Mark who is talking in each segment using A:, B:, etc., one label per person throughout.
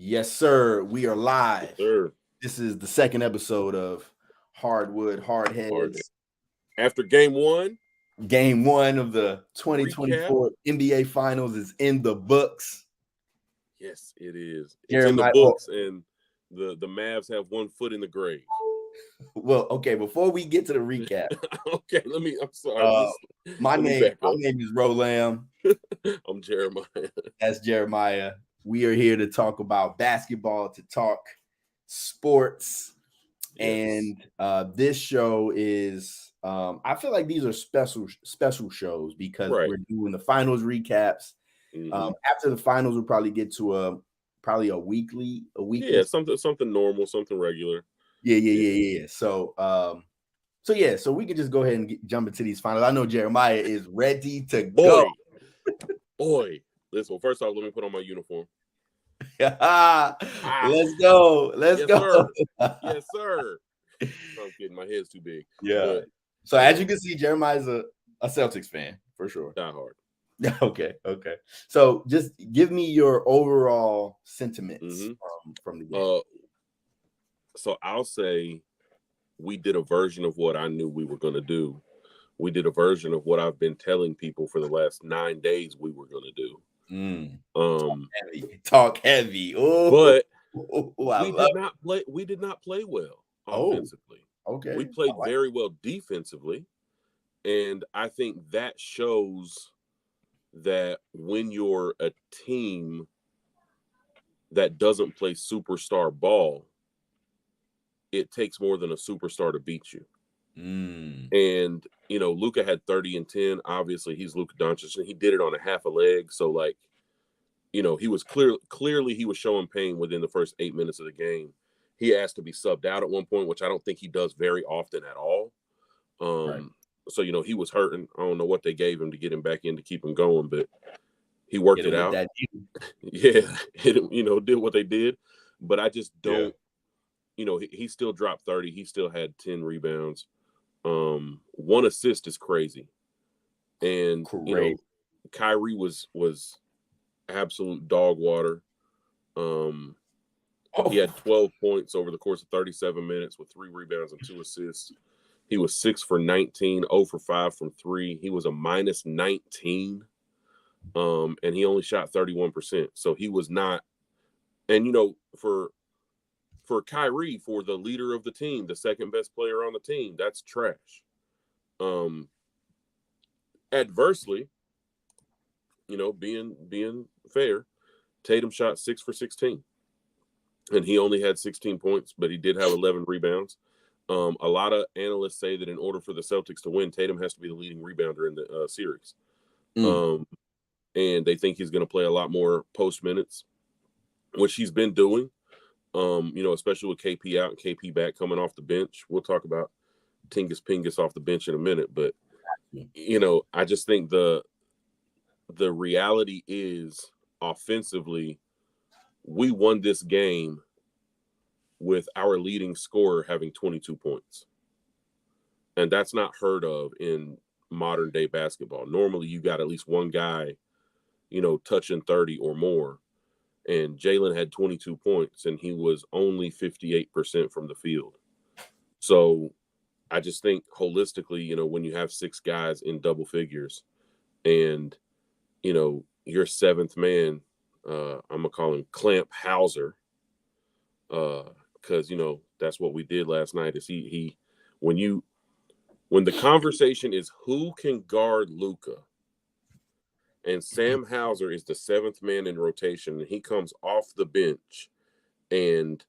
A: Yes, sir. We are live.
B: Sir.
A: This is the second episode of Hardwood,
B: Hard.
A: Hardheads.
B: After game one,
A: Game one of the
B: recap.
A: 2024 NBA Finals is in the books.
B: Yes, it is. It's in the
A: Jeremiah,
B: books, and the Mavs have 1 foot in the grave.
A: well, okay, before we get to the recap,
B: Okay, I'm sorry.
A: my
B: Let me
A: name
B: back up.
A: is Rolam.
B: I'm Jeremiah.
A: That's Jeremiah. We are here to talk about basketball, to talk sports.
B: Yes.
A: And this show is I feel like these are special shows because
B: Right.
A: we're doing the finals recaps.
B: Mhm.
A: After the finals, we'll probably get to a weekly.
B: Yeah, something normal, something regular.
A: Yeah. So we can just go ahead and jump into these finals. I know Jeremiah is ready to go.
B: Boy. Listen, well, first off, let me put on my uniform.
A: Let's go. Let's go.
B: Sir. Yes, sir. I'm kidding. My head's too big.
A: Yeah.
B: But,
A: so as you can see, Jeremiah's a Celtics fan for sure.
B: Die hard.
A: Okay. So just give me your overall sentiments from the game.
B: So I'll say we did a version of what I knew we were going to do. We did a version of what I've been telling people for the last 9 days we were going to do.
A: Talk heavy.
B: But we did not play well offensively.
A: Okay.
B: We played very well defensively. And I think that shows that when you're a team that doesn't play superstar ball, it takes more than a superstar to beat you. And, Luka had 30 and 10. Obviously, he's Luka Doncic, and he did it on a half a leg. So, he was clearly he was showing pain within the first 8 minutes of the game. He asked to be subbed out at one point, which I don't think he does very often at all.
A: Right.
B: So, he was hurting. I don't know what they gave him to get him back in to keep him going, but he worked it out. Yeah, did what they did. But I just don't, he still dropped 30. He still had 10 rebounds. 1 assist is crazy. And, Kyrie was absolute dog water. He had 12 points over the course of 37 minutes with 3 rebounds and 2 assists. He was 6 for 19, 0 for 5 from 3. He was a minus 19. And he only shot 31%. So he was not. And, for Kyrie, for the leader of the team, the second best player on the team, that's trash. Adversely, being fair, Tatum shot 6 for 16. And he only had 16 points, but he did have 11 rebounds. A lot of analysts say that in order for the Celtics to win, Tatum has to be the leading rebounder in the series. And they think he's going to play a lot more post minutes, which he's been doing, especially with KP out and KP back coming off the bench. We'll talk about Tingus Pingus off the bench in a minute. But, I just think the reality is offensively, we won this game with our leading scorer having 22 points. And that's not heard of in modern day basketball. Normally you got at least one guy, touching 30 or more. And Jalen had 22 points and he was only 58% from the field. So I just think holistically, when you have 6 guys in double figures and, your 7th man, I'm going to call him Clamp Hauser, because, that's what we did last night is when the conversation is who can guard Luka, and Sam Hauser is the 7th man in rotation, and he comes off the bench and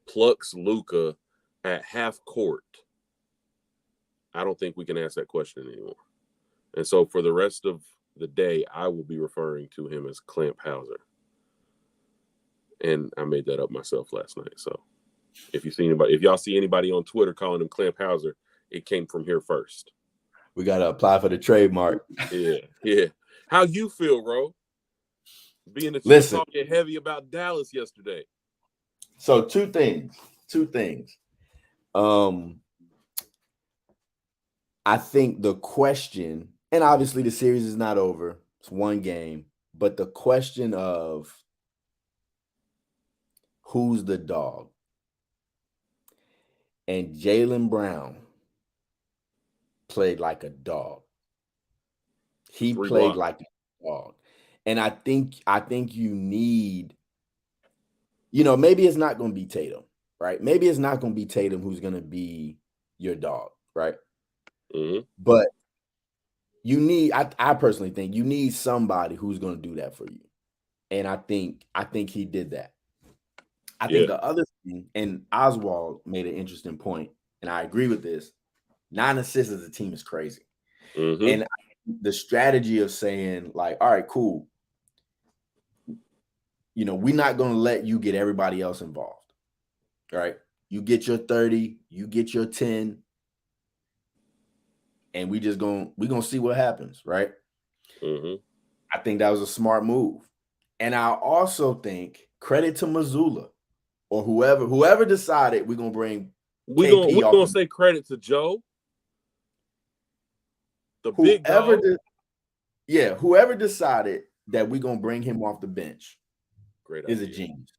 B: plucks Luka at half court, I don't think we can ask that question anymore. And so for the rest of the day, I will be referring to him as Clamp Hauser. And I made that up myself last night. So if y'all see anybody on Twitter calling him Clamp Hauser, it came from here first.
A: We got to apply for the trademark.
B: Yeah. How you feel, bro? Being that you were talking heavy about Dallas yesterday.
A: So two things. I think the question, and obviously the series is not over. It's one game. But the question of who's the dog. And Jaylen Brown played like a dog. He
B: 3
A: played
B: blocks.
A: like a dog. And I think you need, maybe it's not going to be Tatum, right? Maybe it's not going to be Tatum who's going to be your dog, right?
B: Mm-hmm.
A: But you need, I personally think you need somebody who's going to do that for you. And I think he did that. I think the other thing, and Oswald made an interesting point, and I agree with this. 9 assists as a team is crazy.
B: Mm-hmm.
A: And the strategy of saying, like, all right, cool. We're not going to let you get everybody else involved. Right? You get your 30, you get your 10, and we're going to see what happens, right?
B: Mm-hmm.
A: I think that was a smart move. And I also think credit to Missoula or whoever decided we're going to bring
B: We're going to say credit to Joe. The big dog.
A: Whoever decided that we're going to bring him off the bench is a genius.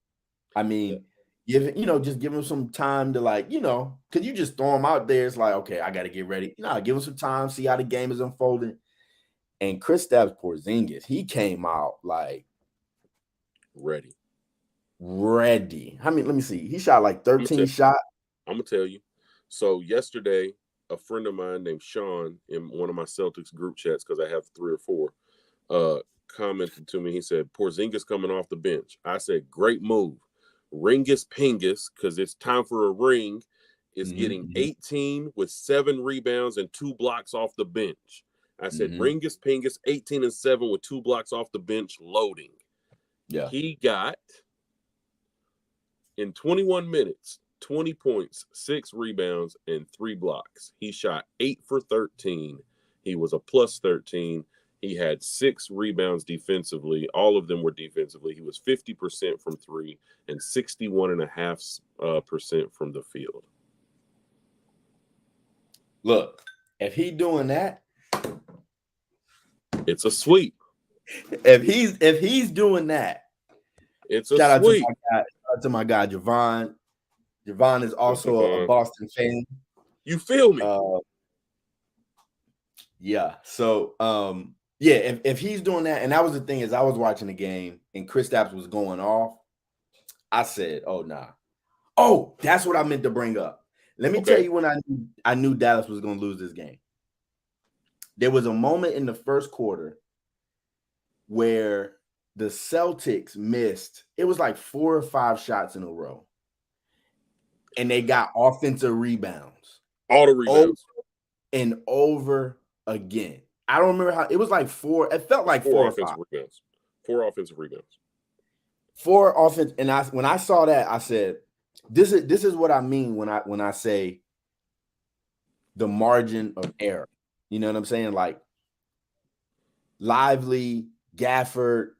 A: I mean, just give him some time to because you just throw him out there. It's like, okay, I got to get ready. Give him some time, see how the game is unfolding. And Kristaps Porzingis, he came out like
B: ready.
A: I mean, let me see. He shot like 13 shots.
B: I'm going to tell you. So yesterday, a friend of mine named Sean in one of my Celtics group chats, because I have 3 or 4, commented to me. He said, Porzingis coming off the bench. I said, great move. Ringus Pingus, because it's time for a ring, is getting 18 with 7 rebounds and 2 blocks off the bench. I said, Ringus Pingus, 18 and 7 with 2 blocks off the bench, loading.
A: Yeah.
B: He got, in 21 minutes, 20 points, 6 rebounds, and 3 blocks. He shot 8 for 13. He was a plus 13. He had 6 rebounds defensively. All of them were defensively. He was 50% from 3 and 61.5% from the field.
A: Look, if he's doing that,
B: it's a sweep.
A: If he's doing that,
B: it's a sweep.
A: Shout out to my guy Javon. Javon is also a Boston fan.
B: You feel me?
A: Yeah. So if he's doing that, and that was the thing, is I was watching the game and Kristaps was going off. I said, oh nah. Oh, that's what I meant to bring up. Let me tell you when I knew Dallas was going to lose this game. There was a moment in the first quarter where the Celtics missed. It was like 4 or 5 shots in a row. And they got offensive rebounds.
B: All the rebounds.
A: Over and over again. I don't remember how. It was like 4. It felt like 4
B: offensive rebounds. 4 offensive rebounds.
A: 4 offense. And when I saw that, I said, this is what I mean when I say the margin of error. You know what I'm saying? Like Lively, Gafford,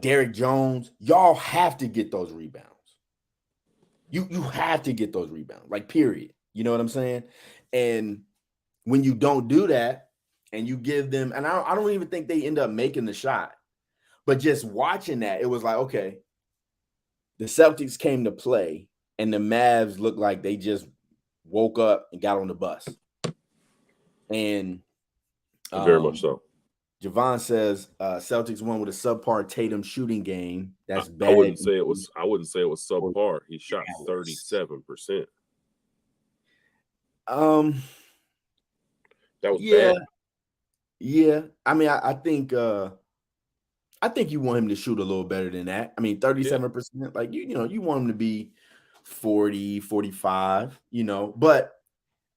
A: Derrick Jones, y'all have to get those rebounds. You have to get those rebounds, like period. You know what I'm saying? And when you don't do that and you give them, and I don't even think they end up making the shot, but just watching that, it was like, okay, the Celtics came to play and the Mavs looked like they just woke up and got on the bus. And
B: very much so.
A: Javon says Celtics won with a subpar Tatum shooting game. That's bad.
B: I wouldn't say it was subpar. He shot 37%.
A: That
B: was bad.
A: Yeah. I mean, I think you want him to shoot a little better than that. I mean, 37%, like you want him to be 40, 45, but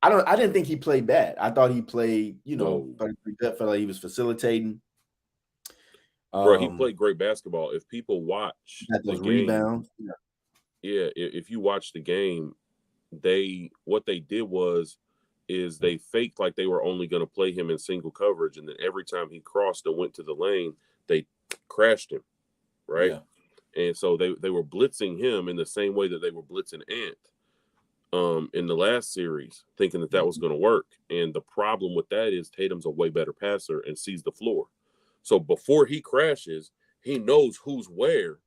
A: I didn't think he played bad. I thought he played, pretty good. Felt like he was facilitating.
B: Bro, he played great basketball. If people watch the game,
A: rebounds.
B: If you watch the game, what they did is they faked like they were only going to play him in single coverage, and then every time he crossed and went to the lane, they crashed him, right? Yeah. And so they were blitzing him in the same way that they were blitzing Ant in the last series, thinking that was going to work. And the problem with that is Tatum's a way better passer and sees the floor. So before he crashes, he knows who's where,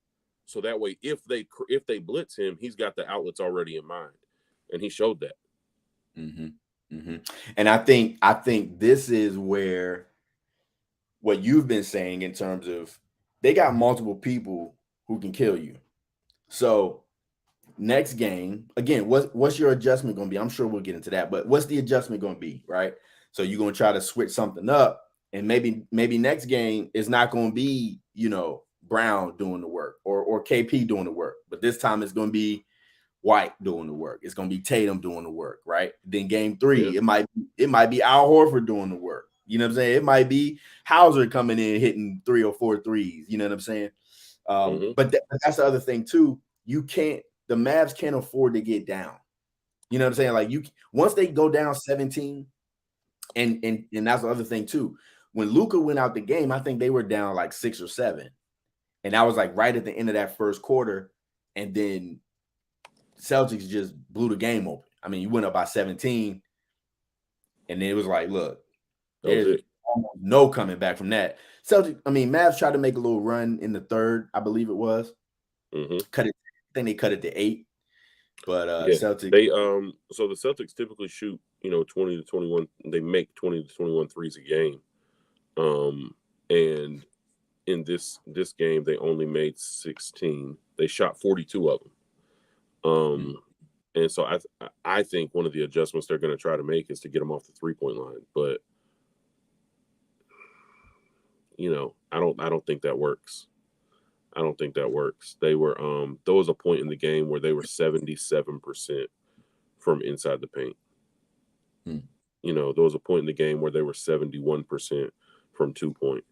B: So that way, if they blitz him, he's got the outlets already in mind, and he showed that.
A: And I think this is where what you've been saying in terms of they got multiple people who can kill you. So next game, again, what's your adjustment going to be? I'm sure we'll get into that, but what's the adjustment going to be, right? So you're going to try to switch something up, and maybe next game is not going to be, Brown doing the work or KP doing the work, but this time it's going to be White doing the work. It's going to be Tatum doing the work, right? Then game 3, it might be Al Horford doing the work. You know what I'm saying? It might be Hauser coming in hitting 3 or 4 threes. You know what I'm saying? But that's the other thing too. The Mavs can't afford to get down. You know what I'm saying? Like once they go down 17, and that's the other thing too. When Luka went out the game, I think they were down like 6 or 7, and that was like right at the end of that first quarter, and then Celtics just blew the game open. I mean, you went up by 17, and then it was like, look, there's almost no coming back from that. Mavs tried to make a little run in the third, I believe it was. Cut it. I think they cut it to 8. But Celtics,
B: so the Celtics typically shoot 20 to 21. They make 20 to 21 threes a game. And in this game they only made 16. They shot 42 of them. And so I think one of the adjustments they're going to try to make is to get them off the 3-point line. But I don't think that works. I don't think that works. They were there was a point in the game where they were 77% from inside the paint. There was a point in the game where they were 71% from 2-point.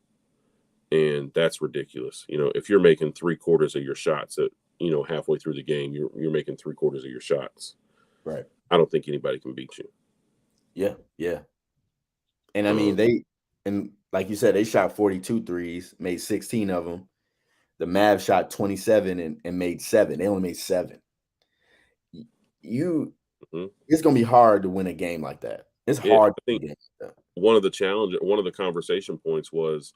B: And that's ridiculous. If you're making 3/4 of your shots at, halfway through the game, you're making 3/4 of your shots.
A: Right.
B: I don't think anybody can beat you.
A: Yeah. And I mean, like you said, they shot 42 threes, made 16 of them. The Mavs shot 27 and made 7. They only made 7. It's going to be hard to win a game like that. It's hard to win a game like that.
B: One of the conversation points was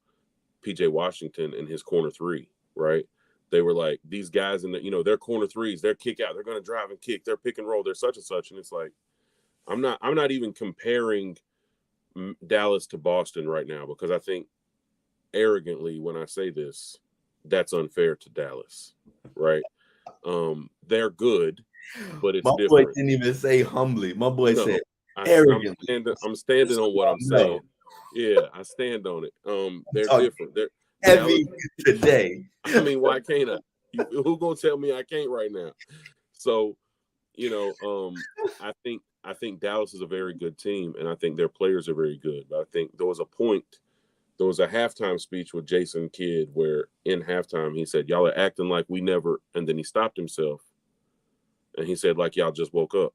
B: PJ Washington and his corner 3, right? They were like, these guys in the, their corner 3s, their kick out, they're going to drive and kick, their pick and roll, they're such and such. And it's like, I'm not even comparing Dallas to Boston right now, because I think arrogantly when I say this, that's unfair to Dallas, right? They're good, but it's different.
A: My boy didn't even say humbly. My boy said arrogantly.
B: I'm standing on what I'm saying. Yeah, I stand on it. They're different. They're
A: heavy today.
B: I mean, why can't I? Who gonna tell me I can't right now? So, I think Dallas is a very good team, and I think their players are very good. But I think there was a halftime speech with Jason Kidd where in halftime he said, y'all are acting like we never, and then he stopped himself and he said, like, y'all just woke up.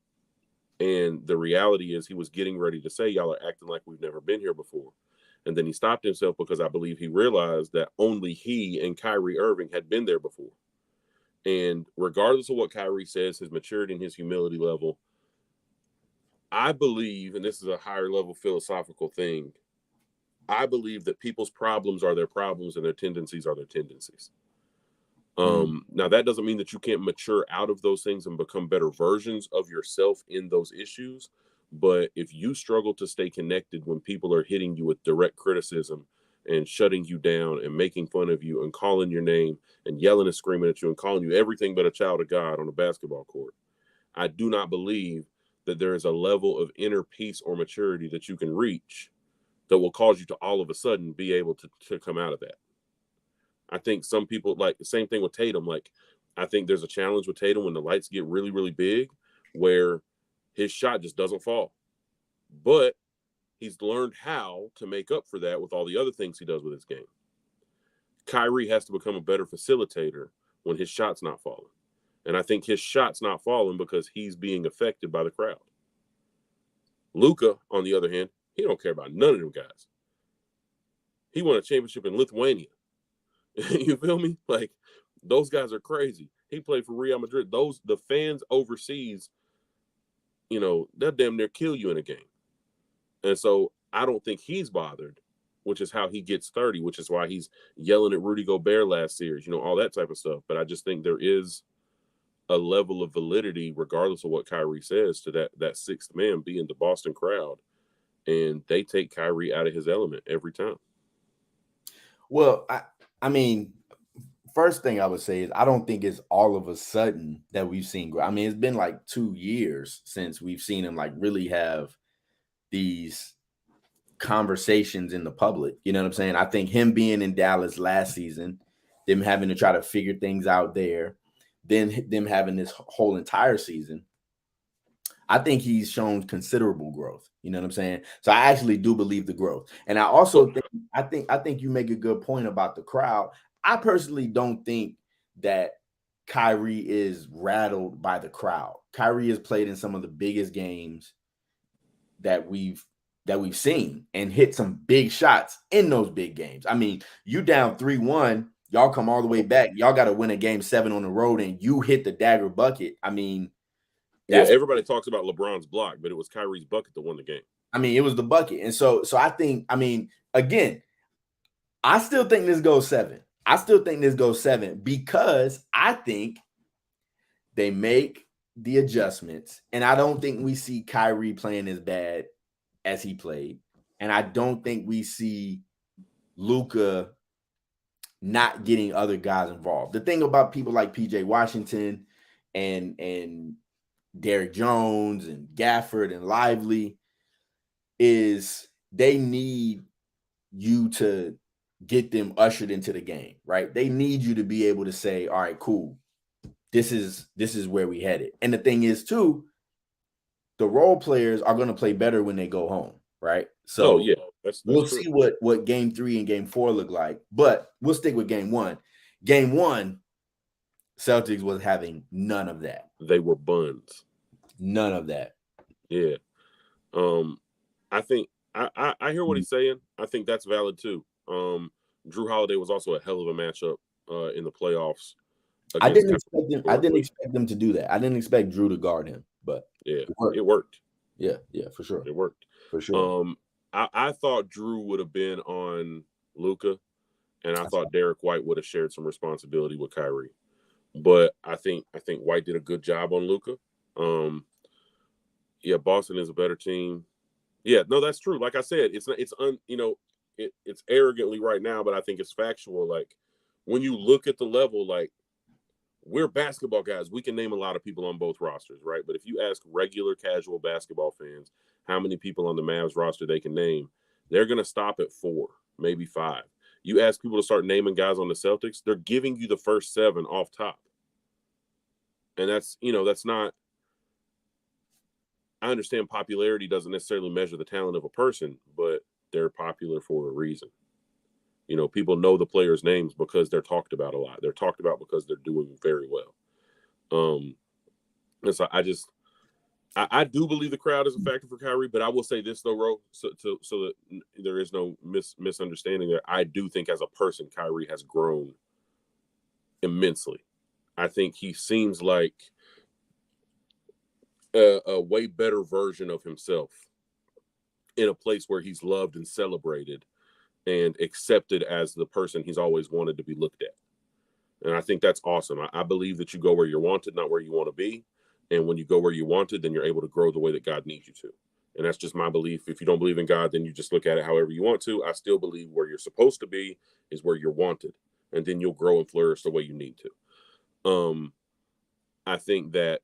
B: And the reality is he was getting ready to say, y'all are acting like we've never been here before. And then he stopped himself because I believe he realized that only he and Kyrie Irving had been there before. And regardless of what Kyrie says, his maturity and his humility level, I believe, and this is a higher level philosophical thing, I believe that people's problems are their problems and their tendencies are their tendencies. Now, that doesn't mean that you can't mature out of those things and become better versions of yourself in those issues. But if you struggle to stay connected when people are hitting you with direct criticism and shutting you down and making fun of you and calling your name and yelling and screaming at you and calling you everything but a child of God on a basketball court, I do not believe that there is a level of inner peace or maturity that you can reach that will cause you to all of a sudden be able to come out of that. I think some people, like the same thing with Tatum. Like, I think there's a challenge with Tatum when the lights get really, really big where his shot just doesn't fall. But he's learned how to make up for that with all the other things he does with his game. Kyrie has to become a better facilitator when his shot's not falling. And I think his shot's not falling because he's being affected by the crowd. Luka, on the other hand, he don't care about none of them guys. He won a championship in Lithuania. You feel me? Like, those guys are crazy. He played for Real Madrid. The fans overseas, they'll damn near kill you in a game. And so I don't think he's bothered. which is how he gets 30, which is why he's yelling at Rudy Gobert last series, all that type of stuff. But I just think there is a level of validity, regardless of what Kyrie says, to that sixth man being the Boston crowd. And they take Kyrie out of his element every time.
A: Well, I mean, first thing I would say is I don't think it's all of a sudden that we've seen. I mean, it's been like 2 years since we've seen him like really have these conversations in the public. You know what I'm saying? I think him being in Dallas last season, them having to try to figure things out there, then them having this whole entire season, I think he's shown considerable growth. You know what I'm saying? So I actually do believe the growth. And I also think you make a good point about the crowd. I personally don't think that Kyrie is rattled by the crowd. Kyrie has played in some of the biggest games that we've seen and hit some big shots in those big games. I mean, you down 3-1, y'all come all the way back. Y'all got to win a game 7 on the road and you hit the dagger bucket. I mean,
B: everybody talks about LeBron's block, but it was Kyrie's bucket that won the game.
A: I mean, it was the bucket. And so I think, I mean, again, I still think this goes 7. I still think this goes 7 because I think they make the adjustments. And I don't think we see Kyrie playing as bad as he played. And I don't think we see Luka not getting other guys involved. The thing about people like PJ Washington and Derrick Jones and Gafford and Lively is they need you to get them ushered into the game, right? They need you to be able to say, all right, cool. This is where we headed. And the thing is, too, the role players are going to play better when they go home, right? So that's we'll true. See what game 3 and game 4 look like, but we'll stick with game 1. Game 1, Celtics was having none of that.
B: They were buns.
A: None of that.
B: Yeah. I think I hear what he's saying. I think that's valid too. Drew Holiday was also a hell of a matchup in the playoffs.
A: I didn't expect them to do that. I didn't expect Drew to guard him, but
B: yeah, it worked.
A: Yeah, for sure.
B: It worked.
A: For sure.
B: I thought Drew would have been on Luka, and I thought Derek White would have shared some responsibility with Kyrie. But I think White did a good job on Luka. Boston is a better team. Yeah, no, that's true. Like I said, it's arrogantly right now, but I think it's factual. Like when you look at the level, like we're basketball guys. We can name a lot of people on both rosters, right? But if you ask regular casual basketball fans how many people on the Mavs roster they can name, they're going to stop at 4, maybe 5. You ask people to start naming guys on the Celtics, they're giving you the first 7 off top. And that's not, I understand popularity doesn't necessarily measure the talent of a person, but they're popular for a reason. People know the players' names because they're talked about a lot. They're talked about because they're doing very well. And so I do believe the crowd is a factor for Kyrie, but I will say this though, Ro, so that there is no misunderstanding there. I do think as a person, Kyrie has grown immensely. I think he seems like a way better version of himself in a place where he's loved and celebrated and accepted as the person he's always wanted to be looked at. And I think that's awesome. I believe that you go where you're wanted, not where you want to be. And when you go where you wanted, then you're able to grow the way that God needs you to. And that's just my belief. If you don't believe in God, then you just look at it however you want to. I still believe where you're supposed to be is where you're wanted. And then you'll grow and flourish the way you need to. I think that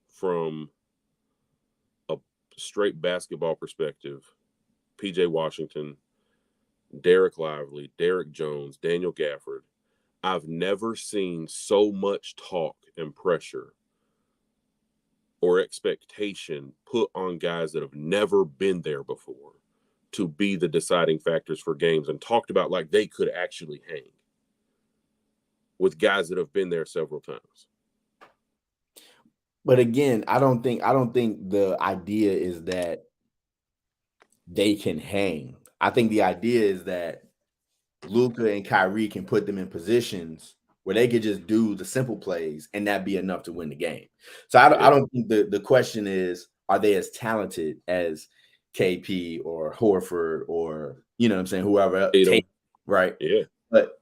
B: from a straight basketball perspective, PJ Washington, Derek Lively, Derek Jones, Daniel Gafford, I've never seen so much talk and pressure or expectation put on guys that have never been there before to be the deciding factors for games and talked about like they could actually hang with guys that have been there several times.
A: But again, I don't think the idea is that they can hang. I think the idea is that Luka and Kyrie can put them in positions where they could just do the simple plays and that be enough to win the game. So I don't think the question is, are they as talented as KP or Horford or you know what I'm saying, whoever
B: Tatum.
A: right?
B: Yeah.
A: But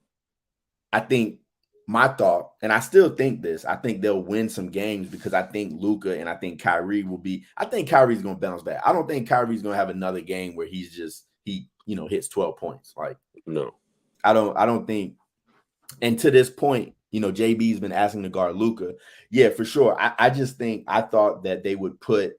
A: I think my thought, and I still think this, I think they'll win some games because I think Luka and I think Kyrie I think Kyrie's going to bounce back. I don't think Kyrie's going to have another game where he hits 12 points. Like,
B: no,
A: I don't think. And to this point, JB's been asking to guard Luka. Yeah, for sure. I just think I thought that they would put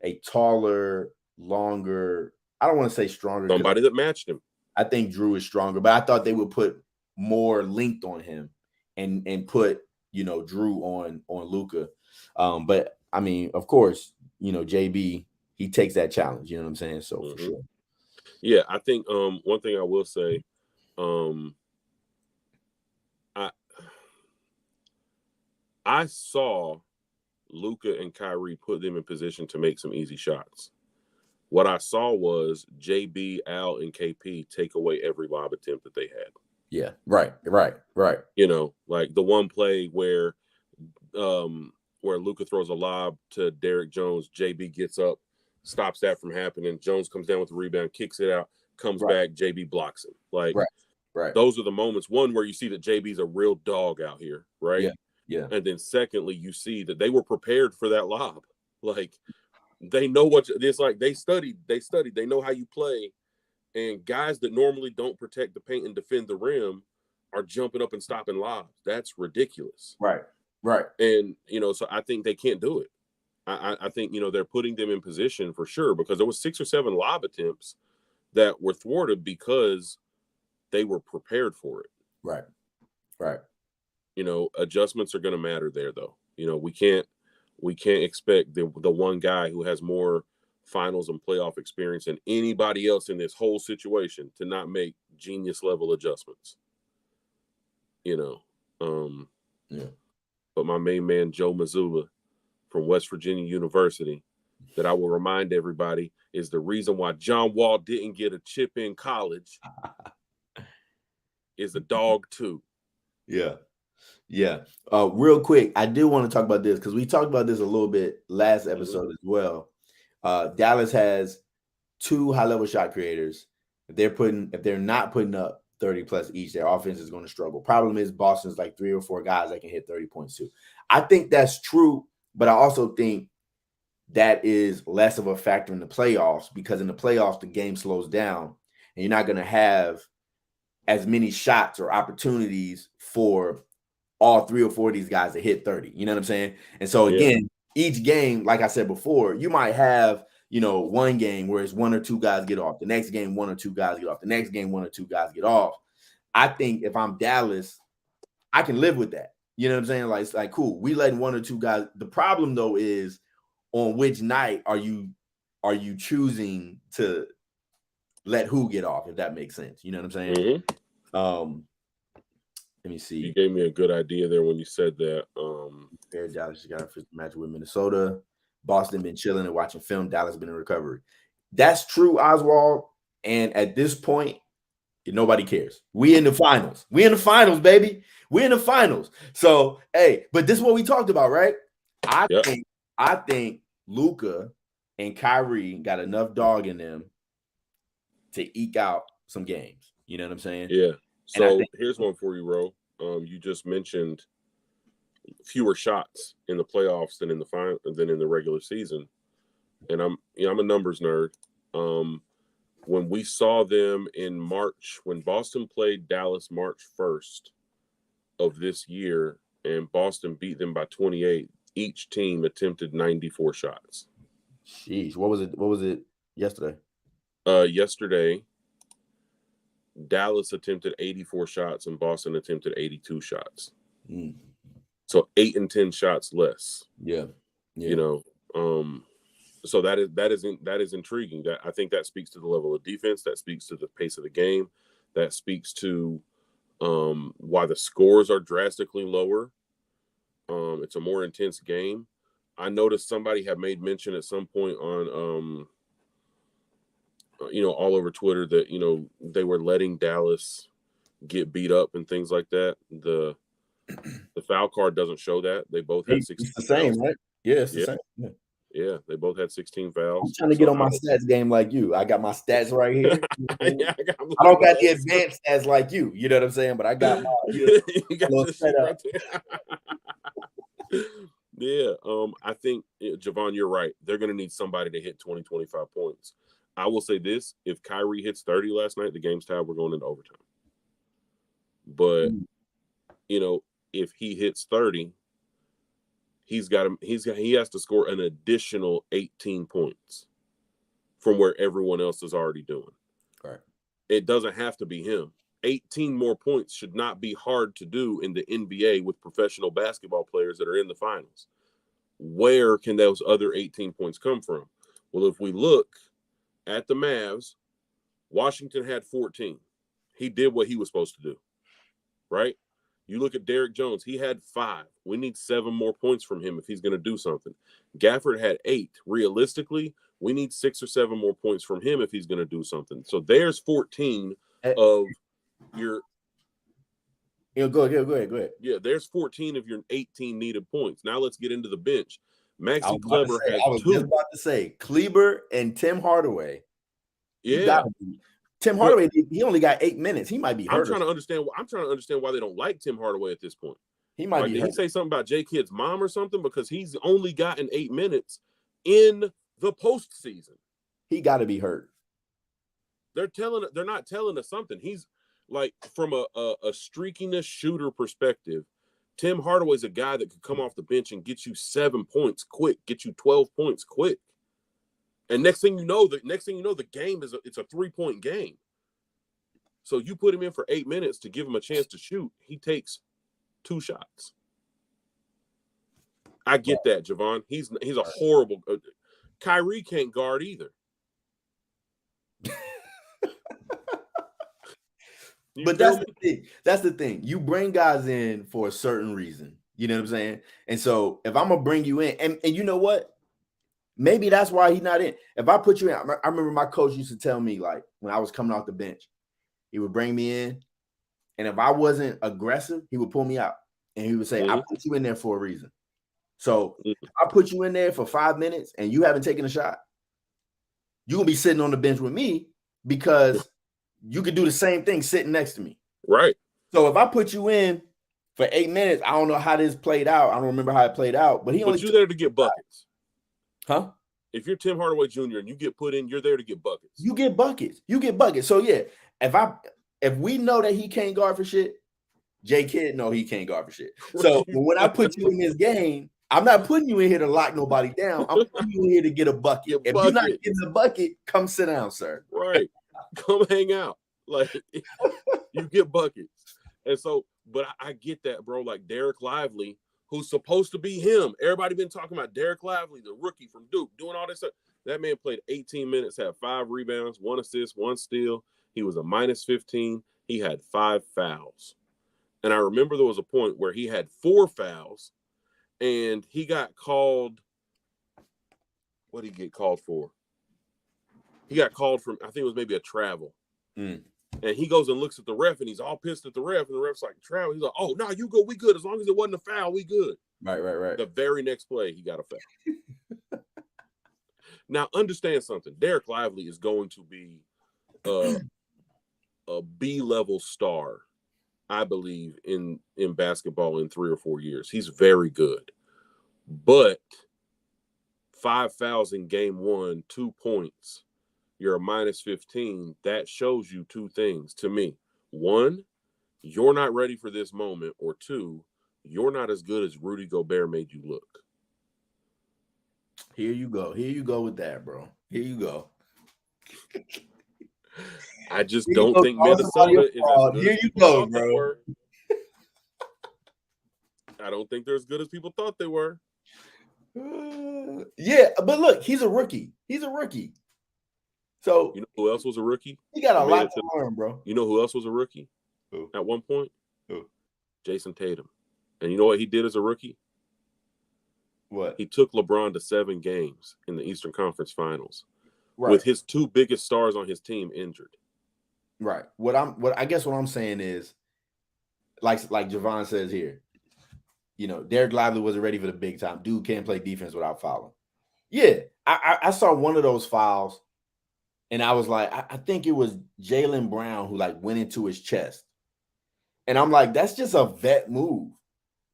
A: a taller, longer, I don't want to say stronger.
B: Somebody that matched him.
A: I think Drew is stronger, but I thought they would put more length on him and put, Drew on Luka. But I mean, of course, JB, he takes that challenge, you know what I'm saying? So for sure.
B: Yeah, I think one thing I will say, I saw Luka and Kyrie put them in position to make some easy shots. What I saw was JB, Al, and KP take away every lob attempt that they had.
A: Yeah, right.
B: Like the one play where Luka throws a lob to Derrick Jones, JB gets up, stops that from happening. Jones comes down with the rebound, kicks it out, comes back, JB blocks him. Like,
A: right.
B: Those are the moments, one, where you see that JB's a real dog out here, right?
A: Yeah.
B: And then secondly, you see that they were prepared for that lob. Like, they know what it's like. They studied. They know how you play. And guys that normally don't protect the paint and defend the rim are jumping up and stopping lobs. That's ridiculous.
A: Right.
B: And, so I think they can't do it. I think, they're putting them in position for sure, because there was 6 or 7 lob attempts that were thwarted because they were prepared for it.
A: Right.
B: Adjustments are going to matter there, though. We can't expect the one guy who has more finals and playoff experience than anybody else in this whole situation to not make genius level adjustments. But my main man, Joe Mazzulla from West Virginia University, that I will remind everybody is the reason why John Wall didn't get a chip in college, is a dog too.
A: Yeah. Real quick, I do want to talk about this because we talked about this a little bit last episode as well. Dallas has 2 high-level shot creators. If they're not putting up 30 plus each, their offense is going to struggle. Problem is Boston's like 3 or 4 guys that can hit 30 points too. I think that's true, but I also think that is less of a factor in the playoffs, because in the playoffs the game slows down and you're not going to have as many shots or opportunities for all 3 or 4 of these guys to hit 30. You know what I'm saying? And so again, each game, like I said before, you might have, one game where it's 1 or 2 guys get off. The next game, 1 or 2 guys get off. The next game, 1 or 2 guys get off. I think if I'm Dallas, I can live with that. You know what I'm saying? Like, it's like, cool. We letting 1 or 2 guys. The problem though is on which night are you choosing to let who get off, if that makes sense. You know what I'm saying? Let me see.
B: You gave me a good idea there when you said that.
A: Dallas got a first match with Minnesota. Boston been chilling and watching film. Dallas been in recovery. That's true, Oswald. And at this point, nobody cares. We in the finals. We in the finals, baby. We in the finals. So, hey, but this is what we talked about, right? I think Luka and Kyrie got enough dog in them to eke out some games. You know what I'm saying?
B: Yeah. So here's one for you, Ro. You just mentioned fewer shots in the playoffs than in the final than in the regular season, and I'm a numbers nerd. When we saw them in March, when Boston played Dallas March 1st of this year, and Boston beat them by 28, each team attempted 94 shots.
A: Jeez, what was it yesterday?
B: Yesterday, Dallas attempted 84 shots and Boston attempted 82 shots. So 8 and 10 shots less.
A: Yeah.
B: So that is intriguing. That I think that speaks to the level of defense. That speaks to the pace of the game. That speaks to why the scores are drastically lower. It's a more intense game. I noticed somebody had made mention at some point on all over Twitter that they were letting Dallas get beat up and things like that. The foul card doesn't show that. They both had 60
A: It's the same, right? Yeah, it's the same. Yeah.
B: Yeah, they both had 16
A: I'm
B: fouls.
A: trying to get on my stats game like you. I got my stats right here.
B: Yeah,
A: I don't got the advanced stats like you. You know what I'm saying? But I got my
B: you got
A: little
B: the shit
A: setup.
B: right there. Yeah, I think Javon, you're right. They're going to need somebody to hit 20, 25 points. I will say this: if Kyrie hits 30 last night, the game's tied. We're going into overtime. But you know, if he hits 30, he has to score an additional 18 points from where everyone else is already doing.
A: Right.
B: It doesn't have to be him. 18 more points should not be hard to do in the NBA with professional basketball players that are in the finals. Where can those other 18 points come from? Well, if we look at the Mavs, Washington had 14. He did what he was supposed to do, right? You look at Derrick Jones, he had 5. We need 7 more points from him if he's going to do something. Gafford had 8. Realistically, we need 6 or 7 more points from him if he's going to do something. So there's 14 of your.
A: Go ahead.
B: Yeah, there's 14 of your 18 needed points. Now let's get into the bench. Maxi
A: Kleber
B: has 2.
A: I was just about to say Kleber and Tim Hardaway.
B: Yeah.
A: Tim Hardaway, he only got 8 minutes. He might be hurt.
B: I'm trying to understand why they don't like Tim Hardaway at this point.
A: He might be
B: Did
A: hurt.
B: he say something about J Kidd's mom or something? Because he's only gotten 8 minutes in the postseason.
A: He got to be hurt.
B: They're not telling us something. He's like, from a streakiness shooter perspective, Tim Hardaway's a guy that could come off the bench and get you 7 points quick, get you 12 points quick. And next thing you know, the game it's a 3-point game. So you put him in for 8 minutes to give him a chance to shoot. He takes 2 shots. I get that, Javon. He's a horrible. Kyrie can't guard either.
A: But that's the thing. That's the thing. You bring guys in for a certain reason. You know what I'm saying? And so if I'm gonna bring you in, and you know what? Maybe that's why he's not in. If I put you in, I remember my coach used to tell me, like, when I was coming off the bench, he would bring me in, and if I wasn't aggressive, he would pull me out. And he would say, I put you in there for a reason. So if I put you in there for 5 minutes and you haven't taken a shot, you're gonna be sitting on the bench with me because you could do the same thing sitting next to me.
B: Right.
A: So if I put you in for 8 minutes, I don't know how this played out. I don't remember how it played out, but
B: you're there to get buckets.
A: Huh?
B: If you're Tim Hardaway Jr. and you get put in, you're there to get buckets.
A: You get buckets. So yeah, if we know that he can't guard for shit, J Kidd know he can't guard for shit. So when I put you in this game, I'm not putting you in here to lock nobody down. I'm putting you in here to get a bucket. If you're not getting the bucket, come sit down, sir.
B: Right. Come hang out. Like, you get buckets. And so, but I get that, bro. Like Derek Lively, who's supposed to be him. Everybody been talking about Derek Lively, the rookie from Duke, doing all this stuff. That man played 18 minutes, had 5 rebounds, 1 assist, 1 steal. He was a -15. He had 5 fouls. And I remember there was a point where he had 4 fouls and he got called. What did he get called for? He got called from, I think it was maybe a travel. And he goes and looks at the ref and he's all pissed at the ref. And the ref's like, travel. He's like, oh, no, you go. We good. As long as it wasn't a foul, we good.
A: Right.
B: The very next play, he got a foul. Now, understand something. Derek Lively is going to be a B-level star, I believe, in basketball in 3 or 4 years. He's very good. But 5 fouls in game 1, 2 points, you're a -15. That shows you 2 things to me. 1, you're not ready for this moment. Or 2, you're not as good as Rudy Gobert made you look.
A: Here you go with that, bro. Here you go.
B: I just don't think Minnesota is as good as people thought they were. I don't think they're as good as people thought they were.
A: Yeah, but look, he's a rookie. So
B: you know who else was a rookie?
A: He got a lot to learn, bro.
B: You know who else was a rookie?
A: Who?
B: At one point?
A: Who?
B: Jason Tatum. And you know what he did as a rookie?
A: What?
B: He took LeBron to 7 games in the Eastern Conference Finals, with his 2 biggest stars on his team injured.
A: Right. What I'm saying is, like Javon says here, you know, Derek Lively wasn't ready for the big time. Dude can't play defense without fouling. Yeah, I saw one of those fouls, and I was like, I think it was Jaylen Brown who like went into his chest, and I'm like, that's just a vet move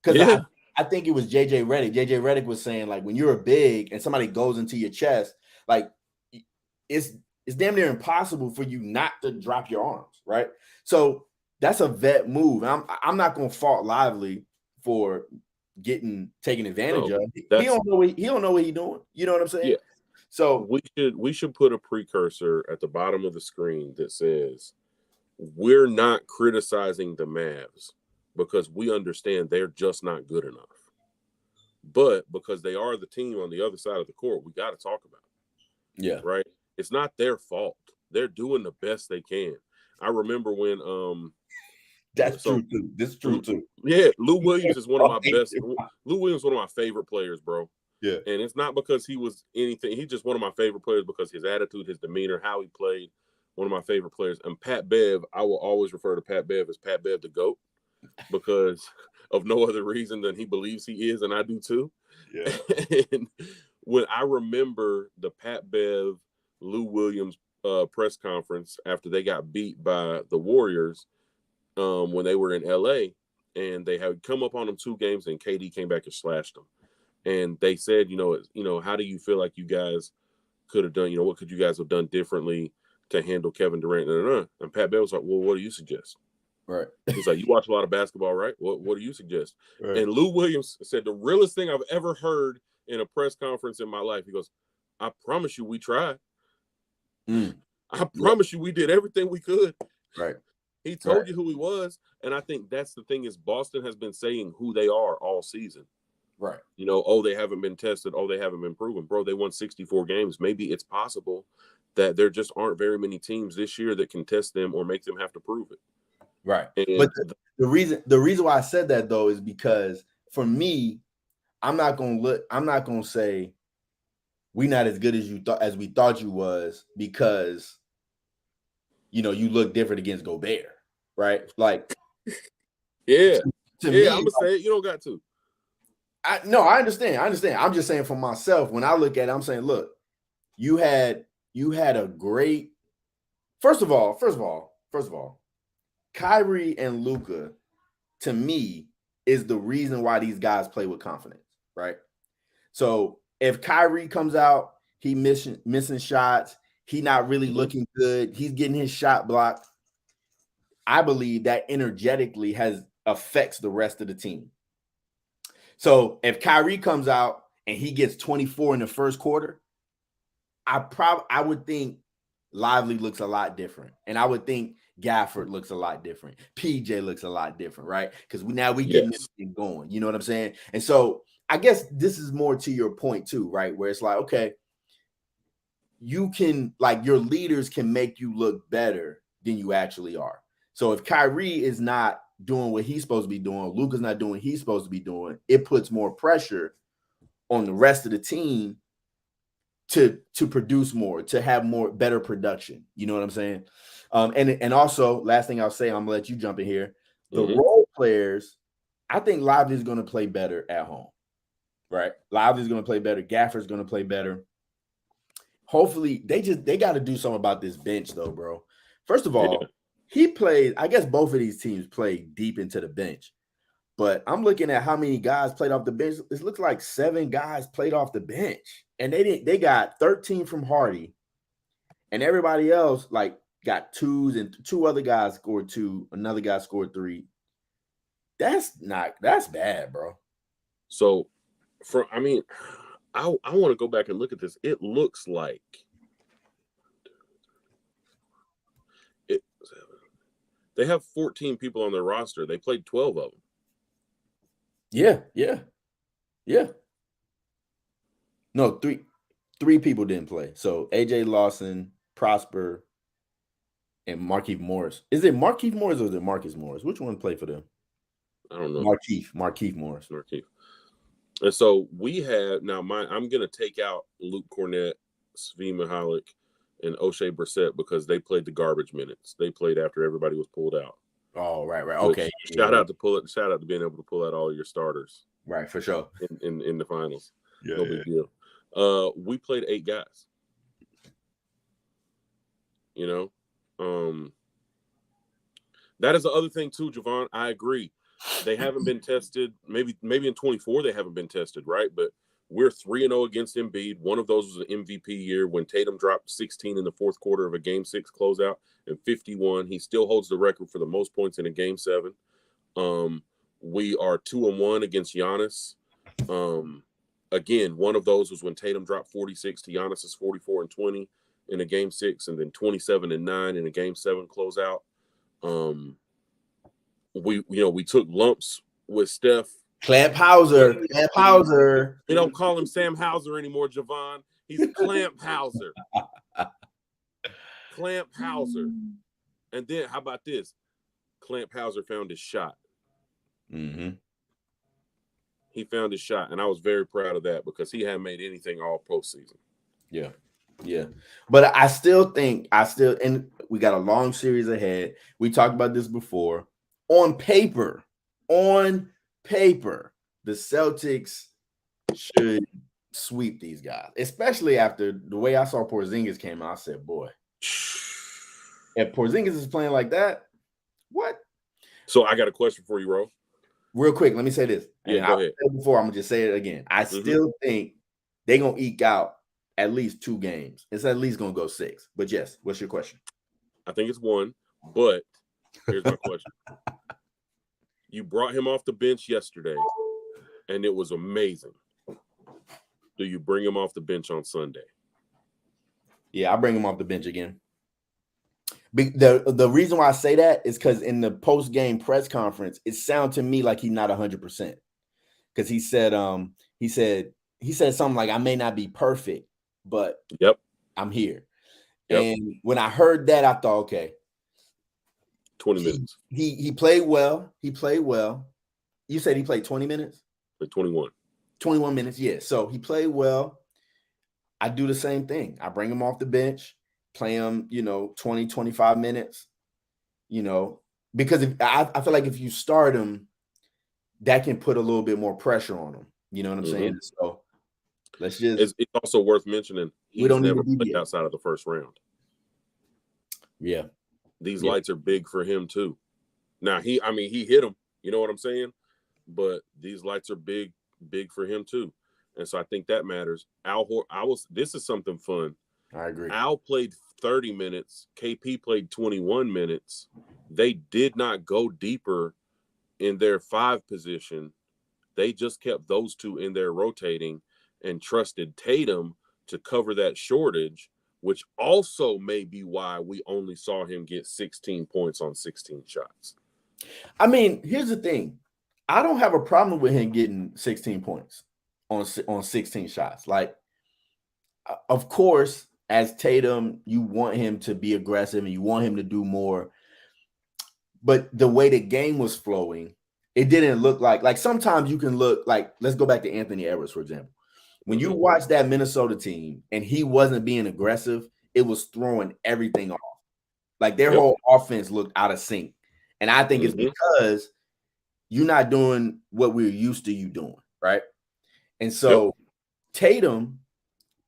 A: because
B: Yeah.
A: I think it was JJ Redick. JJ Redick was saying like when you're a big and somebody goes into your chest, like it's damn near impossible for you not to drop your arms, right? So that's a vet move. I'm not gonna fault Lively for getting taken advantage
B: No,
A: of. He don't know what he's doing. You know what I'm saying?
B: yeah.
A: So
B: We should put a precursor at the bottom of the screen that says we're not criticizing the Mavs because we understand they're just not good enough. But because they are the team on the other side of the court, we got to talk about it.
A: yeah,
B: Right? It's not their fault. They're doing the best they can. I remember when
A: that's true too. This is true too.
B: Yeah, Lou Williams is one of my best. Lou Williams is one of my favorite players, bro.
A: Yeah.
B: And it's not because he was anything. He's just one of my favorite players because his attitude, his demeanor, how he played. One of my favorite players. And Pat Bev, I will always refer to Pat Bev as Pat Bev the GOAT because of no other reason than he believes he is, and I do too.
A: Yeah.
B: And when I remember the Pat Bev, Lou Williams press conference after they got beat by the Warriors when they were in LA, and they had come up on them 2 games, and KD came back and slashed them. And they said, how do you feel like you guys could have done, what could you guys have done differently to handle Kevin Durant? And Pat Bev was like, well, what do you suggest?
A: Right.
B: He's like, you watch a lot of basketball, right? What do you suggest?
A: Right.
B: And Lou Williams said the realest thing I've ever heard in a press conference in my life. He goes, I promise you we tried. I promise you we did everything we could.
A: Right.
B: He told you who he was. And I think that's the thing is Boston has been saying who they are all season.
A: Right.
B: They haven't been tested. They haven't been proven. Bro, they won 64 games. Maybe it's possible that there just aren't very many teams this year that can test them or make them have to prove it.
A: Right.
B: And
A: but the reason why I said that though is because for me, I'm not gonna say we not as good as we thought you was because you look different against Gobert, right? Like
B: yeah.
A: To me,
B: I'm gonna say it. You don't got to.
A: I understand. I'm just saying for myself, when I look at it, I'm saying, look, you had a great first of all, Kyrie and Luka, to me, is the reason why these guys play with confidence, right? So if Kyrie comes out, he missing shots, he not really looking good, he's getting his shot blocked, I believe that energetically affects the rest of the team. So if Kyrie comes out and he gets 24 in the first quarter, I would think Lively looks a lot different. And I would think Gafford looks a lot different. PJ looks a lot different, right? Because we getting this thing going. You know what I'm saying? And so I guess this is more to your point too, right? Where it's like, okay, you can, like, your leaders can make you look better than you actually are. So if Kyrie is not doing what he's supposed to be doing, Luka's not doing what he's supposed to be doing, it puts more pressure on the rest of the team to produce more, to have better production. You know what I'm saying? And also, last thing I'll say, I'm gonna let you jump in here. The role players, I think Lively is gonna play better at home, right? Lively is gonna play better. Gafford's gonna play better. Hopefully, they got to do something about this bench, though, bro. First of all, he played. I guess both of these teams played deep into the bench. But I'm looking at how many guys played off the bench. It looks like 7 guys played off the bench. And they got 13 from Hardy. And everybody else like got 2s, and 2 other guys scored 2. Another guy scored 3. That's bad, bro.
B: So I want to go back and look at this. It looks like they have 14 people on their roster. They played 12 of them.
A: Yeah. No, three people didn't play. So AJ Lawson, Prosper, and Markieff Morris. Is it Markieff Morris or is it Marcus Morris? Which one played for them?
B: I don't know.
A: Markieff Morris.
B: Markieff. And so we have now I'm gonna take out Luke Cornett, Svi Mihalik, and O'Shea Brissett because they played the garbage minutes. They played after everybody was pulled out.
A: Oh, right. Okay.
B: Shout out to being able to pull out all your starters.
A: Right, for sure.
B: In the finals.
A: Yeah,
B: no big deal. We played 8 guys. You know, that is the other thing too, Javon. I agree. They haven't been tested. Maybe in 24 they haven't been tested, right? But we're 3-0 against Embiid. One of those was an MVP year when Tatum dropped 16 in the fourth quarter of a Game 6 closeout and 51. He still holds the record for the most points in a Game 7. We are 2-1 against Giannis. Again, one of those was when Tatum dropped 46 to Giannis's 44 and 20 in a Game 6, and then 27 and 9 in a Game 7 closeout. We took lumps with Steph.
A: Clamp Hauser.
B: We don't call him Sam Hauser anymore, Javon. He's Clamp Hauser. Clamp Hauser. And then how about this? Clamp Hauser found his shot.
A: Mm-hmm.
B: He found his shot, and I was very proud of that because he hadn't made anything all postseason.
A: Yeah. But I still think, and we got a long series ahead. We talked about this before. On paper, the Celtics should sweep these guys, especially after the way I saw Porzingis came out. I said, boy, if Porzingis is playing like that, what?
B: So I got a question for you, Ro.
A: Real quick, let me say this.
B: Yeah, go ahead.
A: Before, I'm going to just say it again. I still think they're going to eke out at least 2 games. It's at least going to go 6. But yes, what's your question?
B: I think it's 1, but here's my question. You brought him off the bench yesterday, and it was amazing. Do you bring him off the bench on Sunday?
A: Yeah, I bring him off the bench again. The reason why I say that is because in the post-game press conference, it sounded to me like he's not 100%. Because he said something like, I may not be perfect, but I'm here.
B: Yep.
A: And when I heard that, I thought, okay.
B: 20 minutes.
A: He played well. You said he played 20 minutes?
B: Like 21.
A: 21 minutes, yeah. So he played well. I do the same thing. I bring him off the bench, play him, 20, 25 minutes, because I feel like if you start him, that can put a little bit more pressure on him. You know what I'm saying? So let's just.
B: It's also worth mentioning he's never played outside of the first round.
A: Yeah.
B: These lights are big for him too. Now he hit them. You know what I'm saying? But these lights are big for him too. And so I think that matters. This is something fun.
A: I agree.
B: Al played 30 minutes. KP played 21 minutes. They did not go deeper in their 5 position. They just kept those 2 in there rotating and trusted Tatum to cover that shortage, which also may be why we only saw him get 16 points on 16 shots.
A: I mean, here's the thing. I don't have a problem with him getting 16 points on 16 shots. Like, of course, as Tatum, you want him to be aggressive and you want him to do more. But the way the game was flowing, it didn't look like sometimes you can look like, let's go back to Anthony Edwards, for example. When you watch that Minnesota team and he wasn't being aggressive, it was throwing everything off. Like their whole offense looked out of sync. And I think it's because you're not doing what we're used to you doing, right? And so Tatum,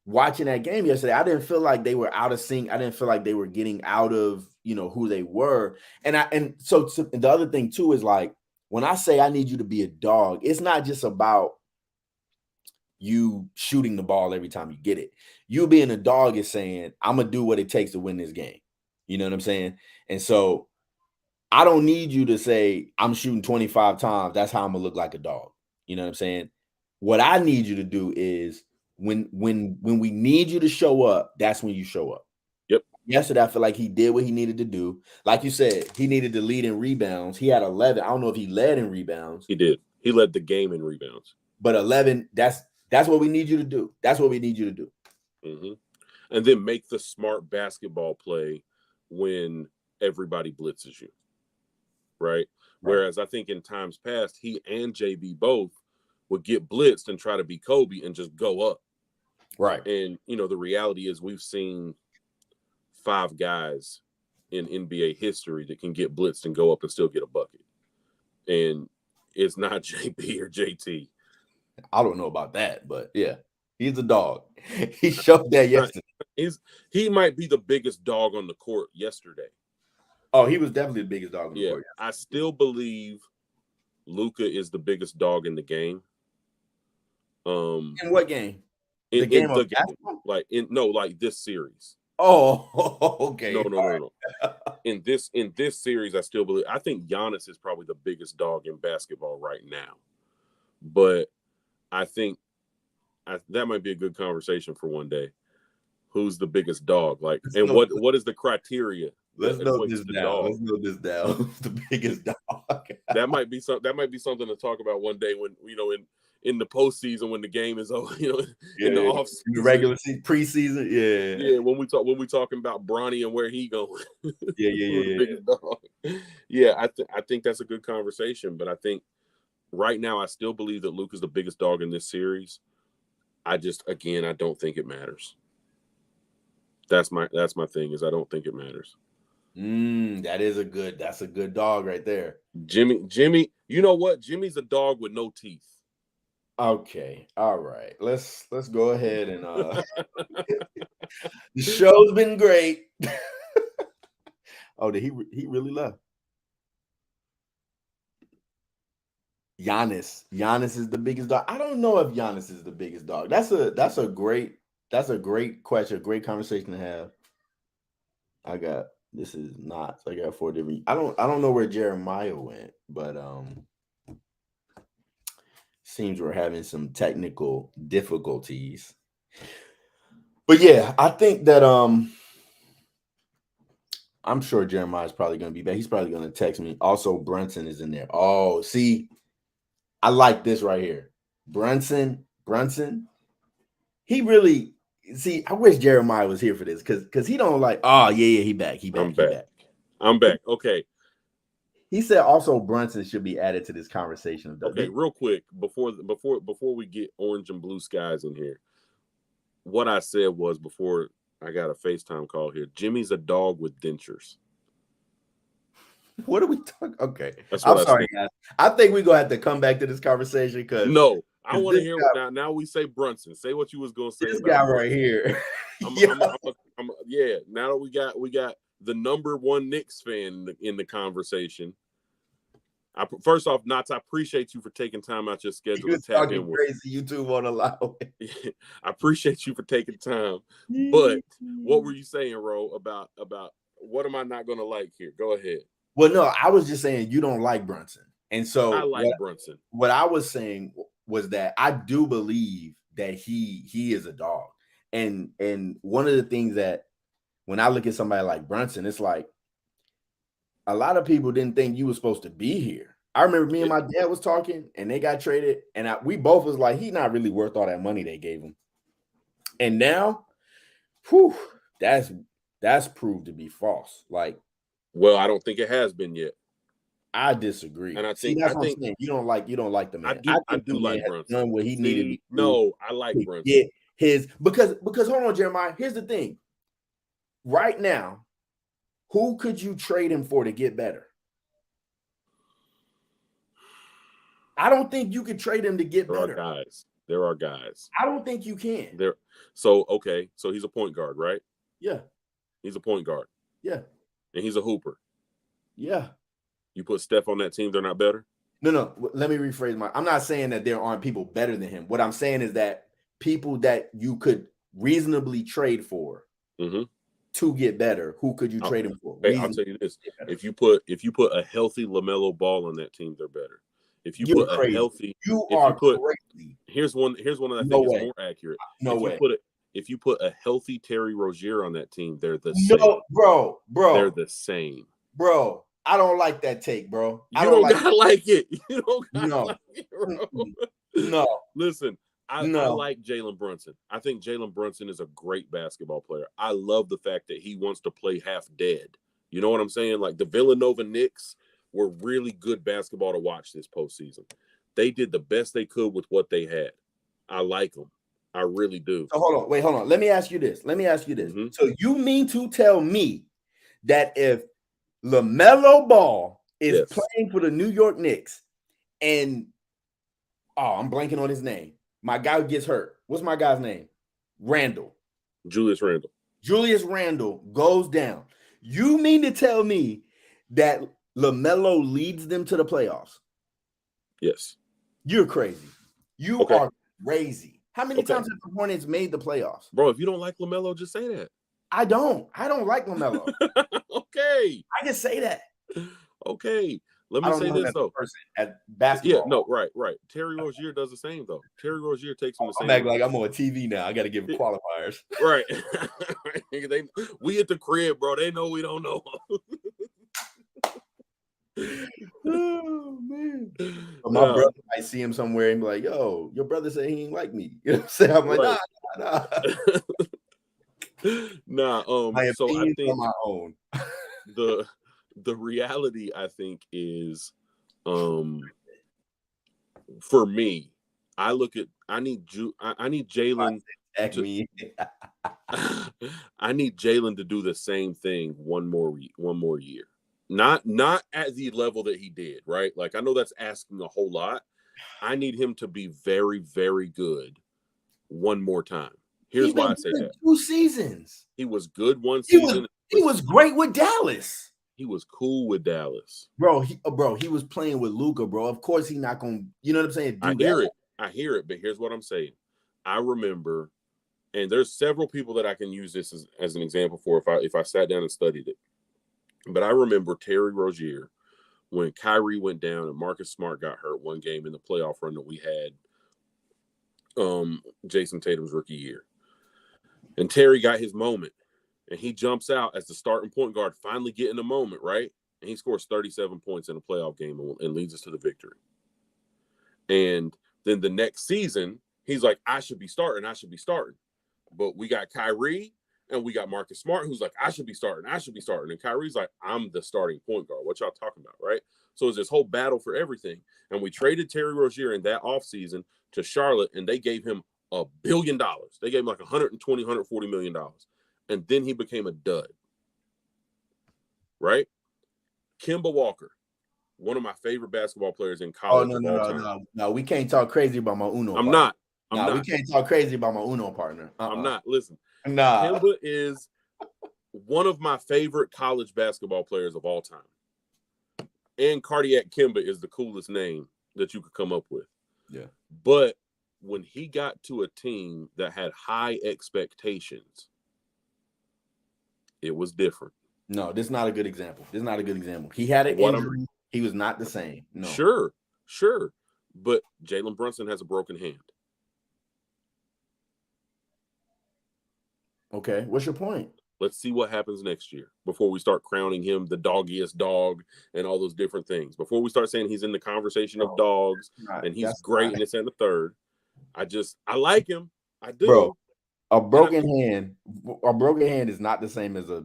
A: watching that game yesterday, I didn't feel like they were out of sync. I didn't feel like they were getting out of, who they were. And so the other thing too is like, when I say I need you to be a dog, it's not just about you shooting the ball every time you get it. You being a dog is saying, I'm going to do what it takes to win this game. You know what I'm saying? And so I don't need you to say, I'm shooting 25 times. That's how I'm going to look like a dog. You know what I'm saying? What I need you to do is when we need you to show up, that's when you show up.
B: Yep.
A: Yesterday, I feel like he did what he needed to do. Like you said, he needed to lead in rebounds. He had 11. I don't know if he led in rebounds.
B: He did. He led the game in rebounds.
A: But 11, that's what we need you to do. That's what we need you to do.
B: Mm-hmm. And then make the smart basketball play when everybody blitzes you. Right? Whereas I think in times past, he and JB both would get blitzed and try to be Kobe and just go up.
A: Right.
B: And, the reality is we've seen 5 guys in NBA history that can get blitzed and go up and still get a bucket. And it's not JB or JT.
A: I don't know about that, but yeah. He's a dog. He showed that yesterday.
B: He might be the biggest dog on the court yesterday.
A: Oh, he was definitely the biggest dog on the court yesterday.
B: I still believe Luka is the biggest dog in the game.
A: In what game?
B: The game, like this series.
A: Oh, okay.
B: No. In this series, I still believe. I think Giannis is probably the biggest dog in basketball right now, but I think that might be a good conversation for one day. Who's the biggest dog? Like, and what is the criteria?
A: Let's note this down. Let's note this down. The biggest dog.
B: That might be something to talk about one day when in the postseason when the game is over, in the off season,
A: the regular season, preseason,
B: yeah. When we talking about Bronny and where he going,
A: yeah.
B: Biggest dog. Yeah, I think that's a good conversation, but I think right now I still believe that Luke is the biggest dog in this series. I don't think it matters. That's my thing is I don't think it matters.
A: That's a good dog right there.
B: Jimmy, you know what? Jimmy's a dog with no teeth.
A: Okay. All right. Let's go ahead and the show's been great. Oh, did he really left? Giannis is the biggest dog. I don't know if Giannis is the biggest dog. That's a great question, a great conversation to have. I got 4 different. I don't know where Jeremiah went, but seems we're having some technical difficulties. But yeah, I think that I'm sure Jeremiah's probably going to be back. He's probably going to text me. Also, Brunson is in there. Oh, see, I like this right here. Brunson. He really I wish Jeremiah was here for this because he don't like. Oh yeah, he back.
B: I'm back. Okay.
A: He said also Brunson should be added to this conversation.
B: Okay, real quick before we get orange and blue skies in here, what I said was before I got a FaceTime call here. Jimmy's a dog with dentures.
A: What are we talking? Okay, I'm sorry, guys. I think we're gonna have to come back to this conversation because
B: I want to hear now. We say Brunson. Say what you was gonna say.
A: This guy right here.
B: Yeah. Now that we got the number one Knicks fan in the conversation. First off, Knots, I appreciate you for taking time out your schedule to tap in with.
A: Crazy, YouTube won't allow it.
B: I appreciate you for taking time. But what were you saying, Ro, about what am I not going to like here? Go ahead.
A: Well, no, I was just saying you don't like Brunson. And so
B: I like Brunson.
A: What I was saying was that I do believe that he is a dog. And one of the things that when I look at somebody like Brunson, it's like a lot of people didn't think you were supposed to be here. I remember me and my dad was talking and they got traded and we both was like, he's not really worth all that money they gave him. And now, that's proved to be false. Like,
B: well, I don't think it has been yet.
A: I disagree. And I think that's what I'm saying. You don't like the man.
B: I do like Brunson.
A: Done what he needed to do.
B: No, I like Brunson.
A: Get his because hold on, Jeremiah. Here's the thing. Right now, who could you trade him for to get better? I don't think you could trade him to get better.
B: There are guys.
A: I don't think you can.
B: So he's a point guard, right?
A: Yeah.
B: He's a point guard.
A: Yeah.
B: And he's a hooper.
A: Yeah.
B: You put Steph on that team, they're not better?
A: No. Let me rephrase I'm not saying that there aren't people better than him. What I'm saying is that people that you could reasonably trade for to get better, who could you trade him for?
B: Hey, I'll tell you this. If you put a healthy LaMelo Ball on that team, they're better. If you put a healthy, crazy. Here's one that I think is more accurate. If you put a healthy Terry Rozier on that team, they're the same.
A: No, bro.
B: They're the same.
A: Bro, I don't like that take, bro.
B: You don't gotta like it. You don't gotta like it, bro.
A: No.
B: Listen, I like Jalen Brunson. I think Jalen Brunson is a great basketball player. I love the fact that he wants to play half dead. You know what I'm saying? Like the Villanova Knicks were really good basketball to watch this postseason. They did the best they could with what they had. I like them. I really do.
A: So hold on. Let me ask you this. Mm-hmm. So you mean to tell me that if LaMelo Ball is playing for the New York Knicks and I'm blanking on his name. My guy gets hurt. What's my guy's name? Randall.
B: Julius Randle.
A: Julius Randle goes down. You mean to tell me that LaMelo leads them to the playoffs?
B: Yes.
A: You're crazy. You are crazy. How many times have the Hornets made the playoffs?
B: Bro, if you don't like LaMelo, just say that.
A: I don't like LaMelo.
B: Okay.
A: I just say that.
B: Okay. Let me say this, though.
A: At basketball.
B: Yeah, no, right. Terry Rozier does the same, though. Terry Rozier takes him the same.
A: I'm acting like I'm on TV now. I got to give qualifiers.
B: Right. We at the crib, bro. They know we don't know.
A: Oh, man. But my brother might see him somewhere and be like, yo, your brother said he ain't like me. You know what I'm saying? I'm like, nah.
B: So I think
A: on my own.
B: the reality, I think, is for me, I need Jalen I need Jalen to do the same thing one more year. Not at the level that he did, right? Like, I know that's asking a whole lot. I need him to be very, very good one more time. Here's why I say that.
A: 2 seasons.
B: He was good one season.
A: He was great with Dallas.
B: He was cool with Dallas.
A: Bro, he was playing with Luka, bro. Of course he's not going to, you know what I'm saying?
B: I hear it, but here's what I'm saying. I remember, and there's several people that I can use this as an example for if I sat down and studied it. But I remember Terry Rozier when Kyrie went down and Marcus Smart got hurt one game in the playoff run that we had Jason Tatum's rookie year. And Terry got his moment. And he jumps out as the starting point guard, finally getting a moment, right? And he scores 37 points in a playoff game and leads us to the victory. And then the next season, he's like, I should be starting. But we got Kyrie and we got Marcus Smart, who's like, I should be starting. And Kyrie's like, I'm the starting point guard. What y'all talking about, right? So it's this whole battle for everything. And we traded Terry Rozier in that offseason to Charlotte, and they gave him $1 billion. They gave him like $140 million. And then he became a dud, right? Kemba Walker, one of my favorite basketball players in college.
A: No, we can't talk crazy about my Uno.
B: I'm not.
A: We can't talk crazy about my Uno partner.
B: I'm not. Listen,
A: nah.
B: Kemba is one of my favorite college basketball players of all time. And Cardiac Kemba is the coolest name that you could come up with.
A: Yeah.
B: But when he got to a team that had high expectations, it was different.
A: No, this is not a good example. He had an injury. He was not the same. No.
B: Sure. But Jalen Brunson has a broken hand.
A: Okay, what's your point?
B: Let's see what happens next year before we start crowning him the doggiest dog and all those different things. Before we start saying he's in the conversation of dogs and he's great and it's in the third. I like him. I do.
A: Bro, a broken hand is not the same as a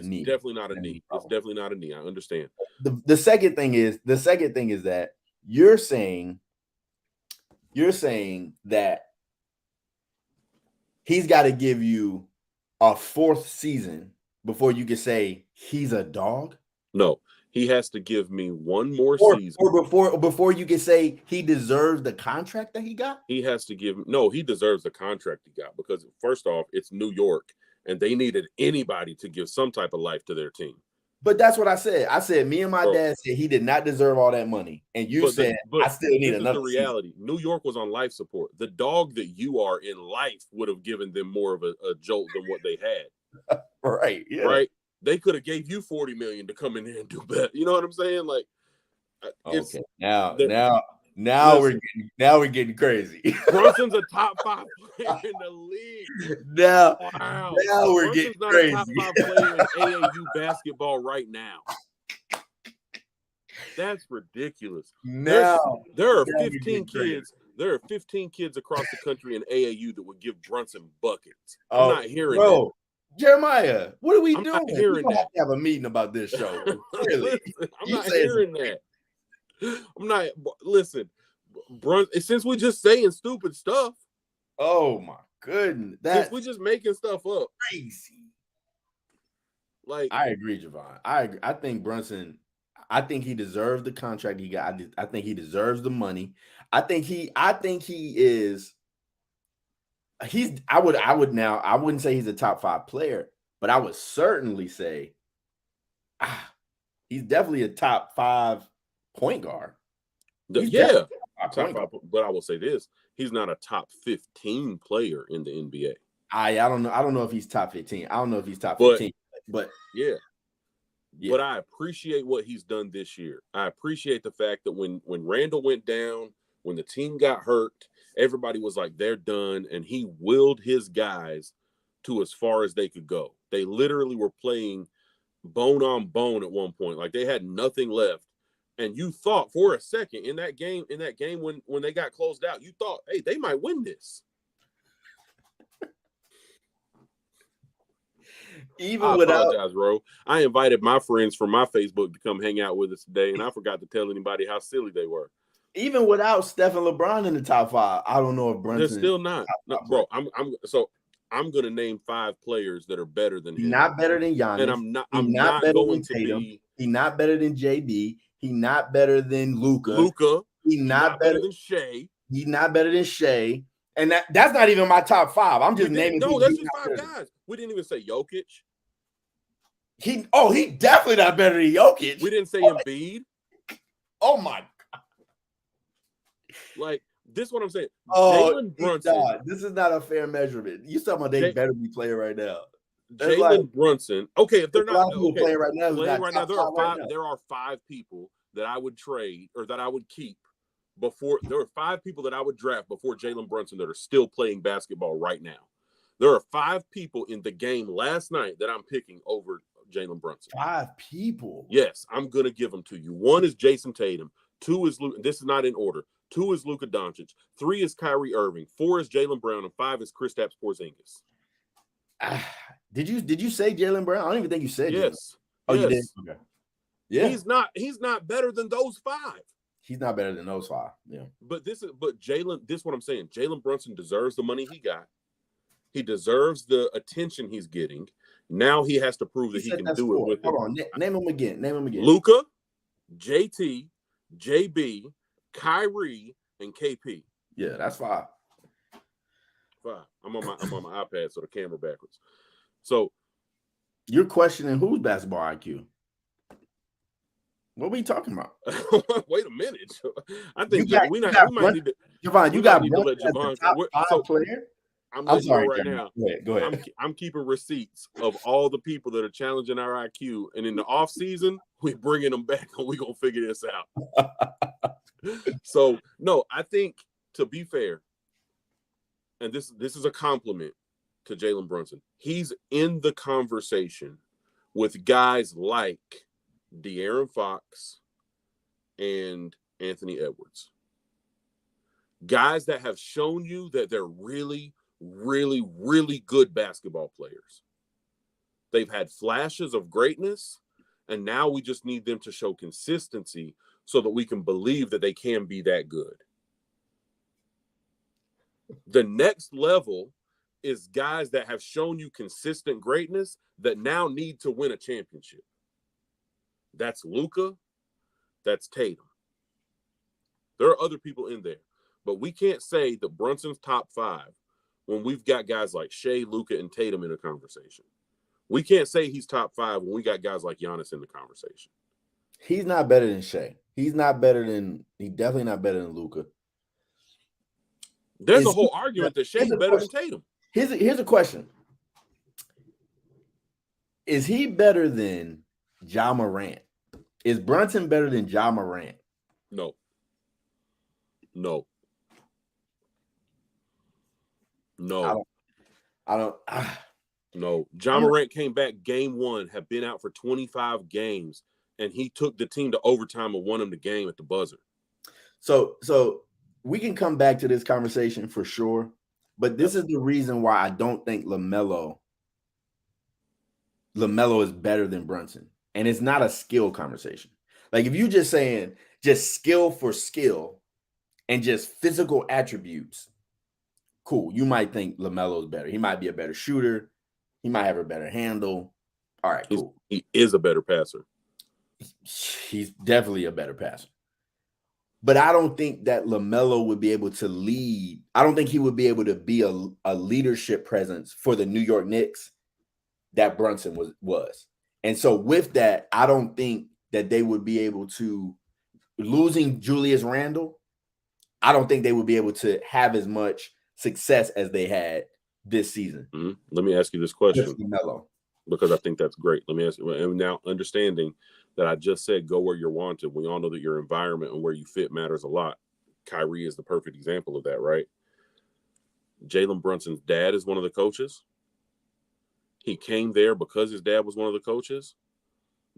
A: knee.
B: It's definitely not a knee. It's definitely not a knee. I understand.
A: The second thing is that you're saying that he's got to give you a 4th season before you can say he's a dog?
B: No, he has to give me one more season.
A: Or before you can say he deserves the contract that he got?
B: He has to he deserves the contract he got because, first off, it's New York, and they needed anybody to give some type of life to their team.
A: But that's what I said. I said, me and my dad said he did not deserve all that money. And you said, I still need another
B: season. The reality. New York was on life support. The dog that you are in life would have given them more of a jolt than what they had.
A: Right. Yeah.
B: Right. They could have gave you $40 million to come in here and do better. You know what I'm saying? Like,
A: okay. Now we're getting crazy.
B: Brunson's a top 5 player in the league.
A: Now we're
B: Brunson's
A: getting
B: not
A: crazy.
B: A top 5 player in AAU basketball right now. That's ridiculous.
A: Now
B: there are 15 kids. There are 15 kids across the country in AAU that would give Brunson buckets. I'm not hearing that.
A: Jeremiah, what are we doing?
B: Not hearing
A: we
B: that.
A: have to have a meeting about this show. Really?
B: I'm not hearing that. I'm not. Listen, since we're just saying stupid stuff.
A: Oh my goodness,
B: since we're just making stuff up.
A: Crazy.
B: Like,
A: I agree, Javon. I think Brunson. I think he deserves the contract he got. I think he deserves the money. I think he is I wouldn't say he's a top 5 player, but I would certainly say he's definitely a top 5 point guard.
B: Yeah, top 5. But I will say this: he's not a top 15 player in the NBA.
A: I don't know. I don't know if he's top 15. I don't know if he's top 15. But
B: yeah. But I appreciate what he's done this year. I appreciate the fact that when Randall went down, when the team got hurt, everybody was like, they're done. And he willed his guys to as far as they could go. They literally were playing bone on bone at one point. Like they had nothing left. And you thought for a second in that game when they got closed out, you thought, hey, they might win this. I apologize, bro. I invited my friends from my Facebook to come hang out with us today, and I forgot to tell anybody how silly they were.
A: Even without Steph and LeBron in the top 5, I don't know if Brunson.
B: They're still not, bro. I'm gonna name 5 players that are better than him.
A: He's not better than Giannis,
B: and I'm not going to be.
A: He's not better than JB. He's not better than Luka. He's not better than
B: Shea.
A: He's not better than Shea. And that's not even my top 5. I'm just naming.
B: No, that's just 5 guys. We didn't even say Jokic.
A: He definitely not better than Jokic.
B: We didn't say Embiid.
A: Oh my God.
B: Like, this is what I'm saying.
A: Jalen Brunson. This is not a fair measurement. You talking about they better be playing right now.
B: Jalen Brunson. Okay, if they're not
A: playing right now,
B: there are 5 people that I would trade or that I would keep before. There are 5 people that I would draft before Jalen Brunson that are still playing basketball right now. There are 5 people in the game last night that I'm picking over Jalen Brunson.
A: 5 people?
B: Yes, I'm going to give them to you. 1 is Jason Tatum. 2 is Luka. This is not in order. 2 is Luka Doncic. 3 is Kyrie Irving. 4 is Jaylen Brown. And 5 is Kristaps Porzingis.
A: Did you say Jaylen Brown? I don't even think you said
B: yes.
A: Oh, yes. You did? Okay. Yeah.
B: He's not better than those 5.
A: He's not better than those 5. Yeah.
B: But Jalen, this is what I'm saying. Jalen Brunson deserves the money he got. He deserves the attention he's getting. Now he has to prove that he can do it with him.
A: Hold on. Name him again.
B: Luka, JT, JB, Kyrie, and KP.
A: Yeah, that's 5.
B: 5. I'm on my iPad, so the camera backwards. So
A: you're questioning whose basketball IQ? What are we talking about?
B: Wait a minute. I think we might need to.
A: Javon, you got to let Javon player.
B: I'm sorry right now.
A: Go ahead.
B: I'm keeping receipts of all the people that are challenging our IQ, and in the off season, we're bringing them back, and we're gonna figure this out. So no, I think to be fair, and this is a compliment to Jalen Brunson. He's in the conversation with guys like De'Aaron Fox and Anthony Edwards. Guys that have shown you that they're really, really, really good basketball players. They've had flashes of greatness, and now we just need them to show consistency so that we can believe that they can be that good. The next level is guys that have shown you consistent greatness that now need to win a championship. That's Luka. That's Tatum. There are other people in there, but we can't say that Brunson's top 5 when we've got guys like Shea, Luka, and Tatum in a conversation. We can't say he's top 5 when we got guys like Giannis in the conversation.
A: He's not better than Shea. He's definitely not better than Luka.
B: There's a whole argument that Shea's better than Tatum.
A: Here's a question. Is he better than Ja Morant? Is Brunson better than Ja Morant?
B: No.
A: I don't.
B: No. Ja Morant came back game 1, have been out for 25 games, and he took the team to overtime and won them the game at the buzzer.
A: So we can come back to this conversation for sure, but this is the reason why I don't think LaMelo is better than Brunson. And it's not a skill conversation. Like if you just saying just skill for skill and just physical attributes, cool. You might think LaMelo is better. He might be a better shooter. He might have a better handle. All right, cool.
B: He is a better passer.
A: He's definitely a better passer. But I don't think that LaMelo would be able to lead. I don't think he would be able to be a leadership presence for the New York Knicks that Brunson was. And so with that, I don't think that they would be able to, losing Julius Randle, I don't think they would be able to have as much success as they had this season.
B: Mm-hmm. Let me ask you this question,
A: LaMelo,
B: because I think that's great. Let me ask you, and now understanding that I just said go where you're wanted. We all know that your environment and where you fit matters a lot. Kyrie is the perfect example of that, right? Jalen Brunson's dad is one of the coaches. He came there because his dad was one of the coaches.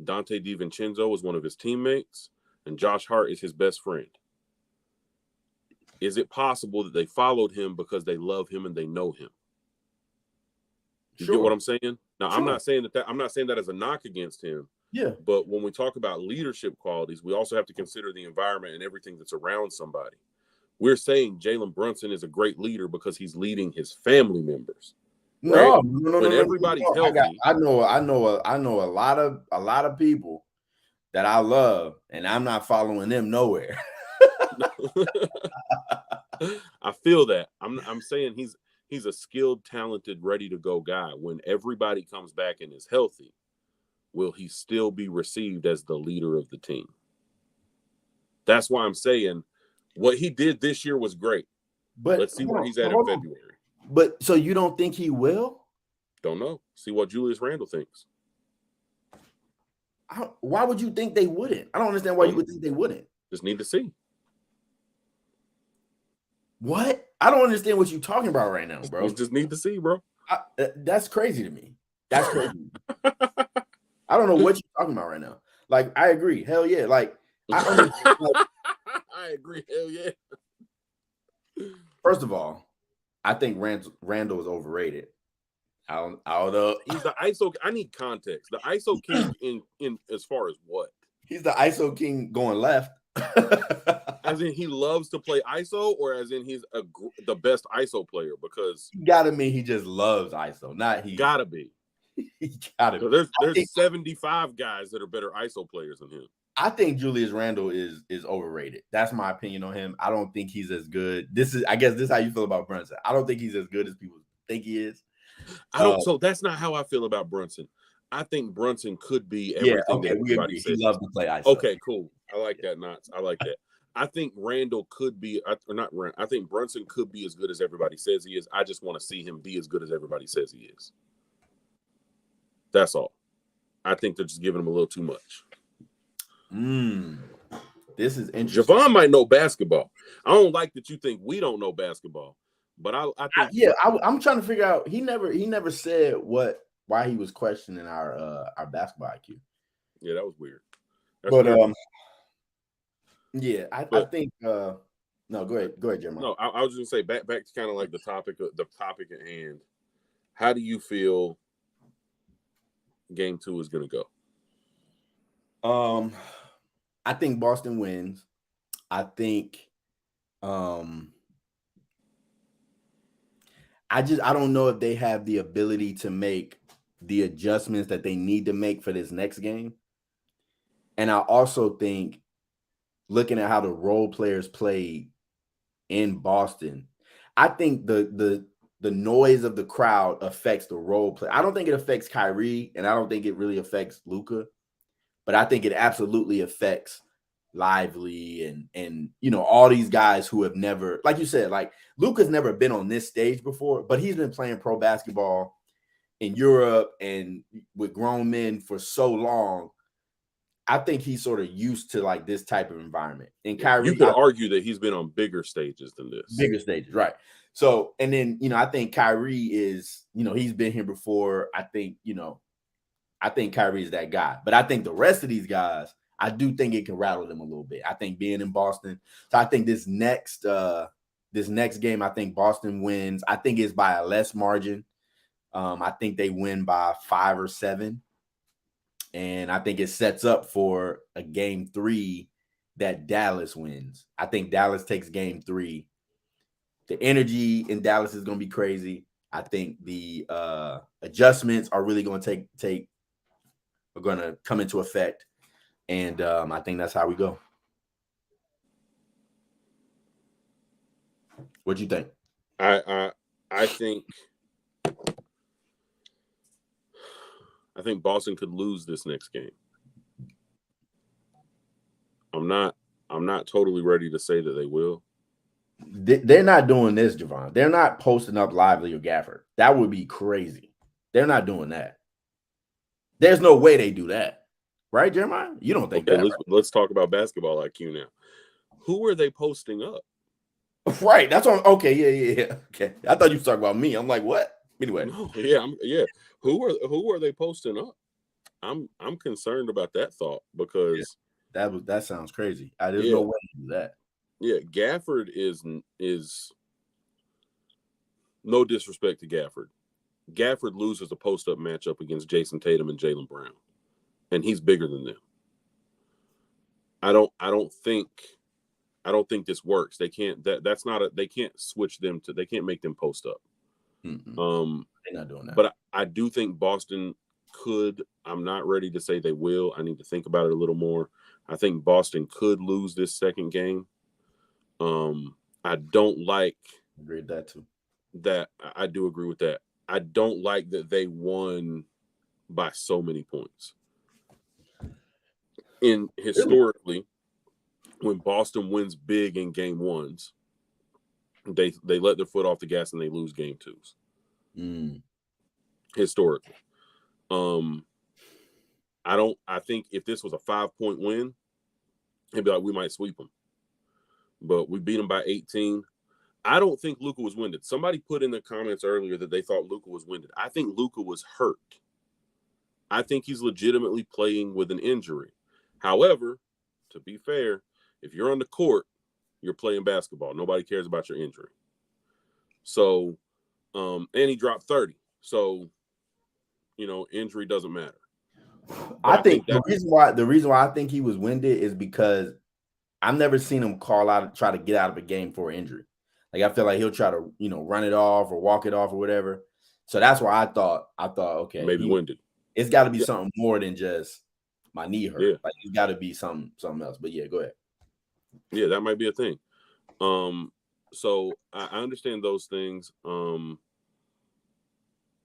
B: Dante DiVincenzo was one of his teammates, and Josh Hart is his best friend. Is it possible that they followed him because they love him and they know him? You get what I'm saying? Now, I'm not saying that as a knock against him.
A: Yeah.
B: But when we talk about leadership qualities, we also have to consider the environment and everything that's around somebody. We're saying Jalen Brunson is a great leader because he's leading his family members.
A: No,
B: right? When everybody's healthy,
A: I know a lot of people that I love, and I'm not following them nowhere.
B: I feel that. I'm saying he's a skilled, talented, ready to go guy. When everybody comes back and is healthy, will he still be received as the leader of the team? That's why I'm saying what he did this year was great. But let's see where he's at in February.
A: But so you don't think he will?
B: Don't know. See what Julius Randle thinks.
A: Why would you think they wouldn't? I don't understand why you would think they wouldn't.
B: Just need to see.
A: What? I don't understand what you're talking about right now, bro.
B: Just need to see, bro.
A: That's crazy to me. That's crazy. I don't know what you're talking about right now. Like, I agree. Hell yeah. Like,
B: I agree. Hell yeah.
A: First of all, I think Randall is overrated. I don't know.
B: He's the ISO. I need context. The ISO king in as far as what?
A: He's the ISO king going left.
B: As in he loves to play ISO, or as in he's the best ISO player? Because
A: gotta mean he just loves ISO. Not he.
B: Gotta be.
A: He gotta be.
B: There's 75 guys that are better ISO players than him.
A: I think Julius Randle is overrated. That's my opinion on him. I don't think he's as good. I guess this is how you feel about Brunson. I don't think he's as good as people think he is.
B: So that's not how I feel about Brunson. I think Brunson could be everything that everybody says.
A: He loves to play ISO.
B: Okay, cool. I like that, Knots. I like that. I think Randall could be, or not Randall. I think Brunson could be as good as everybody says he is. I just want to see him be as good as everybody says he is. That's all. I think they're just giving him a little too much.
A: This is interesting.
B: Javon might know basketball. I don't like that you think we don't know basketball, but I think
A: I'm trying to figure out. He never said why he was questioning our basketball IQ.
B: Yeah, that was weird.
A: Yeah, I think. No, go ahead, Jeremiah.
B: No, I was just gonna say back to kind of like the topic at hand. How do you feel Game 2 is gonna go?
A: I think Boston wins. I think. I don't know if they have the ability to make the adjustments that they need to make for this next game. And I also think, looking at how the role players played in Boston, I think the noise of the crowd affects the role play. I don't think it affects Kyrie, and I don't think it really affects Luka, but I think it absolutely affects Lively and all these guys who have never, like you said, like Luka's never been on this stage before, but he's been playing pro basketball in Europe and with grown men for so long. I think he's sort of used to like this type of environment. And Kyrie,
B: you could argue that he's been on bigger stages than this.
A: Bigger stages, right? So, and then I think Kyrie is, he's been here before. I think Kyrie is that guy. But I think the rest of these guys, I do think it can rattle them a little bit. I think being in Boston. So I think this next game, I think Boston wins. I think it's by a less margin. I think they win by 5 or 7. And I think it sets up for a Game 3 that Dallas wins. I think Dallas takes Game 3. The energy in Dallas is going to be crazy. I think the adjustments are really going to are going to come into effect. And I think that's how we go. What you think?
B: I think Boston could lose this next game. I'm not totally ready to say that they will.
A: They're not doing this, Javon. They're not posting up Lively or Gafford. That would be crazy. They're not doing that. There's no way they do that. Right, Jeremiah? You don't think that,
B: let's talk about basketball IQ now. Who are they posting up?
A: Right. That's what okay, yeah. Okay. I thought you were talking about me. I'm like, what? Anyway.
B: No, yeah. Who are they posting up? I'm concerned about that thought because
A: that sounds crazy. There's no way to do that.
B: Yeah, Gafford is no disrespect to Gafford. Gafford loses a post-up matchup against Jason Tatum and Jaylen Brown, and he's bigger than them. I don't think this works. They can't. They can't switch them to. They can't make them post up.
A: Mm-mm. They're not doing that.
B: But I do think Boston could. I'm not ready to say they will. I need to think about it a little more. I think Boston could lose this second game. I don't like.
A: Agree with that too.
B: That I do agree with that. I don't like that they won by so many points. Historically, when Boston wins big in game ones, they let their foot off the gas and they lose game twos. Historically. I think if this was a 5-point win, it'd be like we might sweep them. But we beat them by 18. I don't think Luka was winded. Somebody put in the comments earlier that they thought Luka was winded. I think Luka was hurt. I think he's legitimately playing with an injury. However, to be fair, if you're on the court, you're playing basketball. Nobody cares about your injury. So, and he dropped 30. So, injury doesn't matter.
A: I think the reason why I think he was winded is because I've never seen him call out, try to get out of a game for injury. Like, I feel like he'll try to, run it off or walk it off or whatever. So that's why I thought, okay,
B: maybe winded.
A: It's got to be something more than just my knee hurt.
B: Yeah.
A: Like, it's got to be something else. But yeah, go ahead.
B: Yeah, that might be a thing. So I understand those things.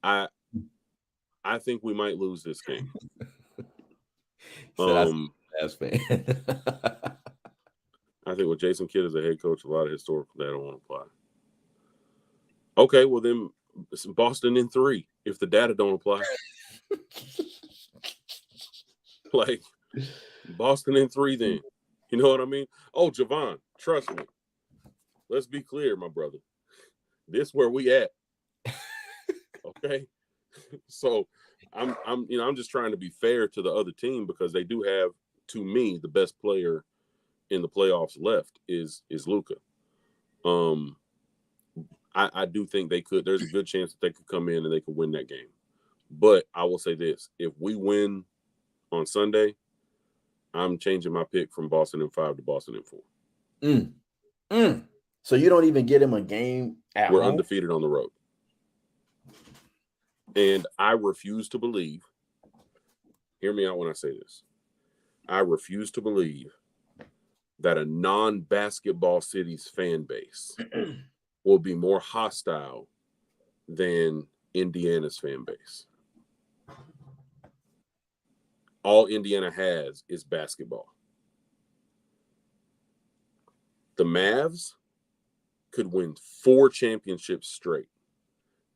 B: I think we might lose this game.
A: That's fan.
B: I think with Jason Kidd as a head coach, a lot of historical data don't want to apply. Okay, well then Boston in 3 if the data don't apply. Like Boston in 3 then. You know what I mean? Oh, Javon, trust me. Let's be clear, my brother. This where we at. Okay? So I'm just trying to be fair to the other team because they do have, to me, the best player in the playoffs left is Luka. I do think they could. There's a good chance that they could come in and they could win that game. But I will say this: if we win on Sunday, I'm changing my pick from Boston in 5 to Boston in 4.
A: So you don't even get him a game at
B: We're
A: home?
B: undefeated on the road. And I refuse to believe, hear me out when I say this, I refuse to believe that a non-basketball city's fan base will be more hostile than Indiana's fan base. All Indiana has is basketball. The Mavs could win 4 championships straight.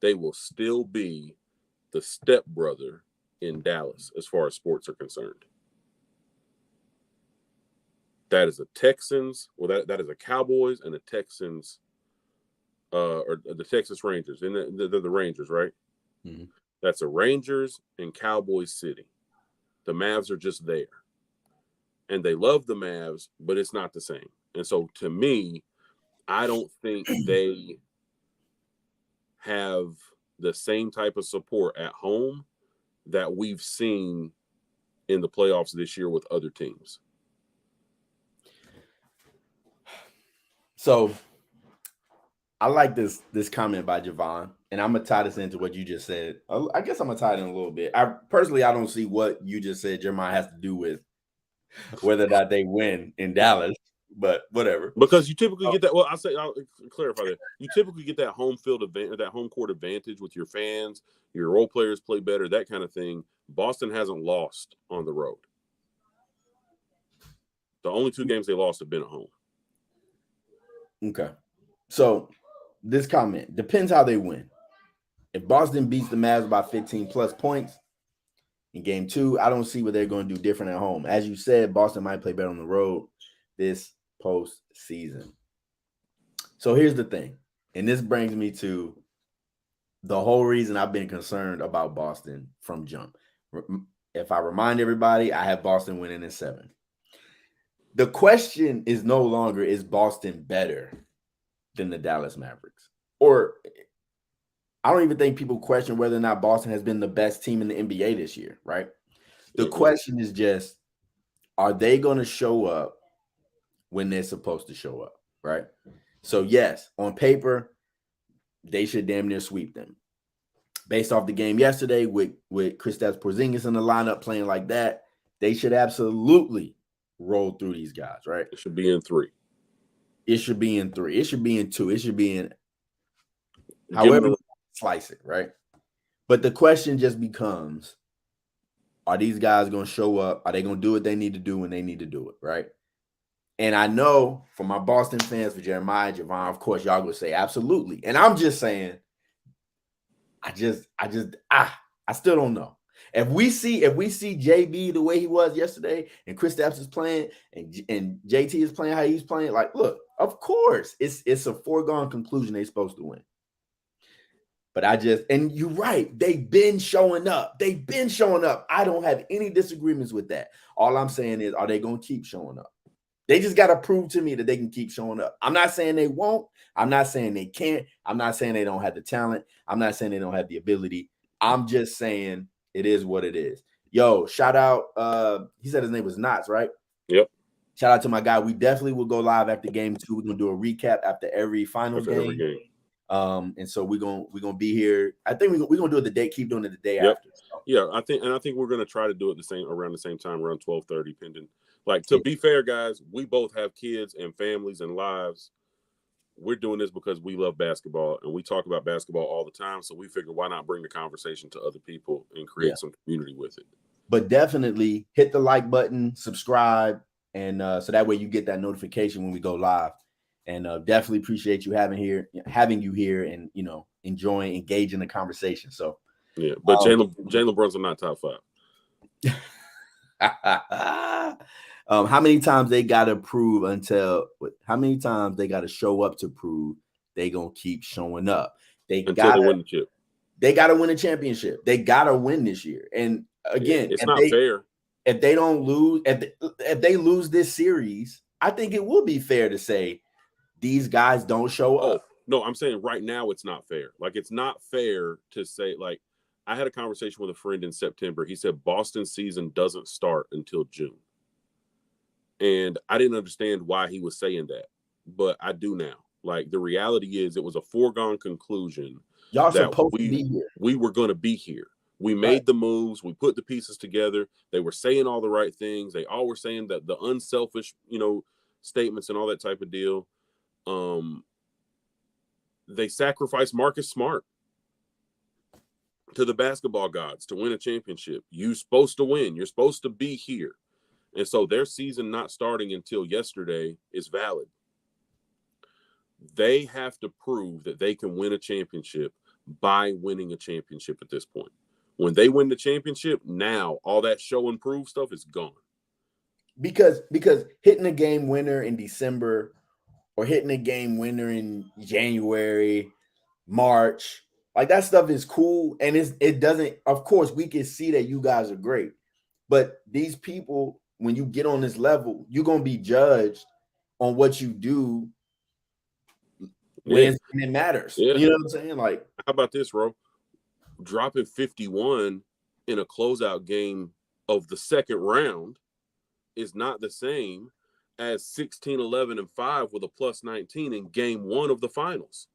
B: They will still be the stepbrother in Dallas as far as sports are concerned. That is a Texans, that is a Cowboys and a Texans, or the Texas Rangers. And they're the Rangers, right?
A: Mm-hmm.
B: That's a Rangers and Cowboys city. The Mavs are just there. And they love the Mavs, but it's not the same. And so to me, I don't think they have the same type of support at home that we've seen in the playoffs this year with other teams.
A: So I like this comment by Javon, and I'm gonna tie this into what you just said. I guess I'm gonna tie it in a little bit. I don't see what you just said, Jeremiah, has to do with whether or not they win in Dallas. but whatever.
B: Because you typically get that. Well, I'll clarify that. You typically get that home field advantage, that home court advantage with your fans. Your role players play better, that kind of thing. Boston hasn't lost on the road. The only 2 games they lost have been at home.
A: Okay. So this comment depends how they win. If Boston beats the Mavs by 15 plus points in game 2, I don't see what they're going to do different at home. As you said, Boston might play better on the road this postseason. So here's the thing, and this brings me to the whole reason I've been concerned about Boston from jump. If I remind everybody, I have Boston winning in 7. The question is no longer, is Boston better than the Dallas Mavericks? Or I don't even think people question whether or not Boston has been the best team in the NBA this year, right? The question is just, are they going to show up when they're supposed to show up, right? So yes, on paper, they should damn near sweep them. Based off the game yesterday with Kristaps Porzingis in the lineup playing like that, they should absolutely roll through these guys, right?
B: It should be in 3.
A: It should be in 3. It should be in 2. It should be in however you slice it, right? But the question just becomes, are these guys going to show up? Are they going to do what they need to do when they need to do it, right? And I know for my Boston fans, for Jeremiah, Javon, of course, y'all going to say absolutely. And I'm just saying, I still don't know. If we see JB the way he was yesterday, and Kristaps is playing, and JT is playing how he's playing, like, look, of course, it's a foregone conclusion they're supposed to win. But and you're right, they've been showing up. I don't have any disagreements with that. All I'm saying is, are they going to keep showing up? They just got to prove to me that they can keep showing up. I'm not saying they won't. I'm not saying they can't. I'm not saying they don't have the talent. I'm not saying they don't have the ability. I'm just saying it is what it is. Yo, shout out. He said his name was Knots, right?
B: Yep.
A: Shout out to my guy. We definitely will go live after game 2. We're gonna do a recap after every finals game.
B: Every game.
A: And so we're gonna be here. I think we're gonna do it the day. Keep doing it the day after. So.
B: Yeah, I think we're gonna try to do it around the same time, around 12:30, pending. Like, to be fair, guys, we both have kids and families and lives. We're doing this because we love basketball and we talk about basketball all the time. So we figure, why not bring the conversation to other people and create some community with it? But
A: definitely hit the like button, subscribe, and so that way you get that notification when we go live. And definitely appreciate you having you here, and enjoying, engaging the conversation. So
B: yeah, but Jalen Brunson not top 5.
A: How many times they got to prove how many times they got to show up to prove they gonna keep showing up? They got to
B: win the chip.
A: They got to win a championship. They got to win this year. And again,
B: it's not fair.
A: If they don't lose, if they lose this series, I think it will be fair to say these guys don't show up.
B: No, I'm saying right now it's not fair. Like, it's not fair to say, like, I had a conversation with a friend in September. He said Boston's season doesn't start until June. And I didn't understand why he was saying that, but I do now. Like, the reality is, it was a foregone conclusion.
A: Y'all supposed to be here.
B: We were going to be here. We made the moves. We put the pieces together. They were saying all the right things. They all were saying that the unselfish, statements and all that type of deal. They sacrificed Marcus Smart to the basketball gods to win a championship. You're supposed to win. You're supposed to be here. And so their season not starting until yesterday is valid. They have to prove that they can win a championship by winning a championship at this point. When they win the championship, now all that show and prove stuff is gone.
A: Because hitting a game winner in December or hitting a game winner in January, March, like, that stuff is cool. And it doesn't, of course, we can see that you guys are great. But these people, when you get on this level, you're going to be judged on what you do when it matters.
B: Yeah.
A: You know what I'm saying? Like,
B: how about this, Ro? Dropping 51 in a closeout game of the second round is not the same as 16, 11, and 5 with a plus 19 in game 1 of the finals.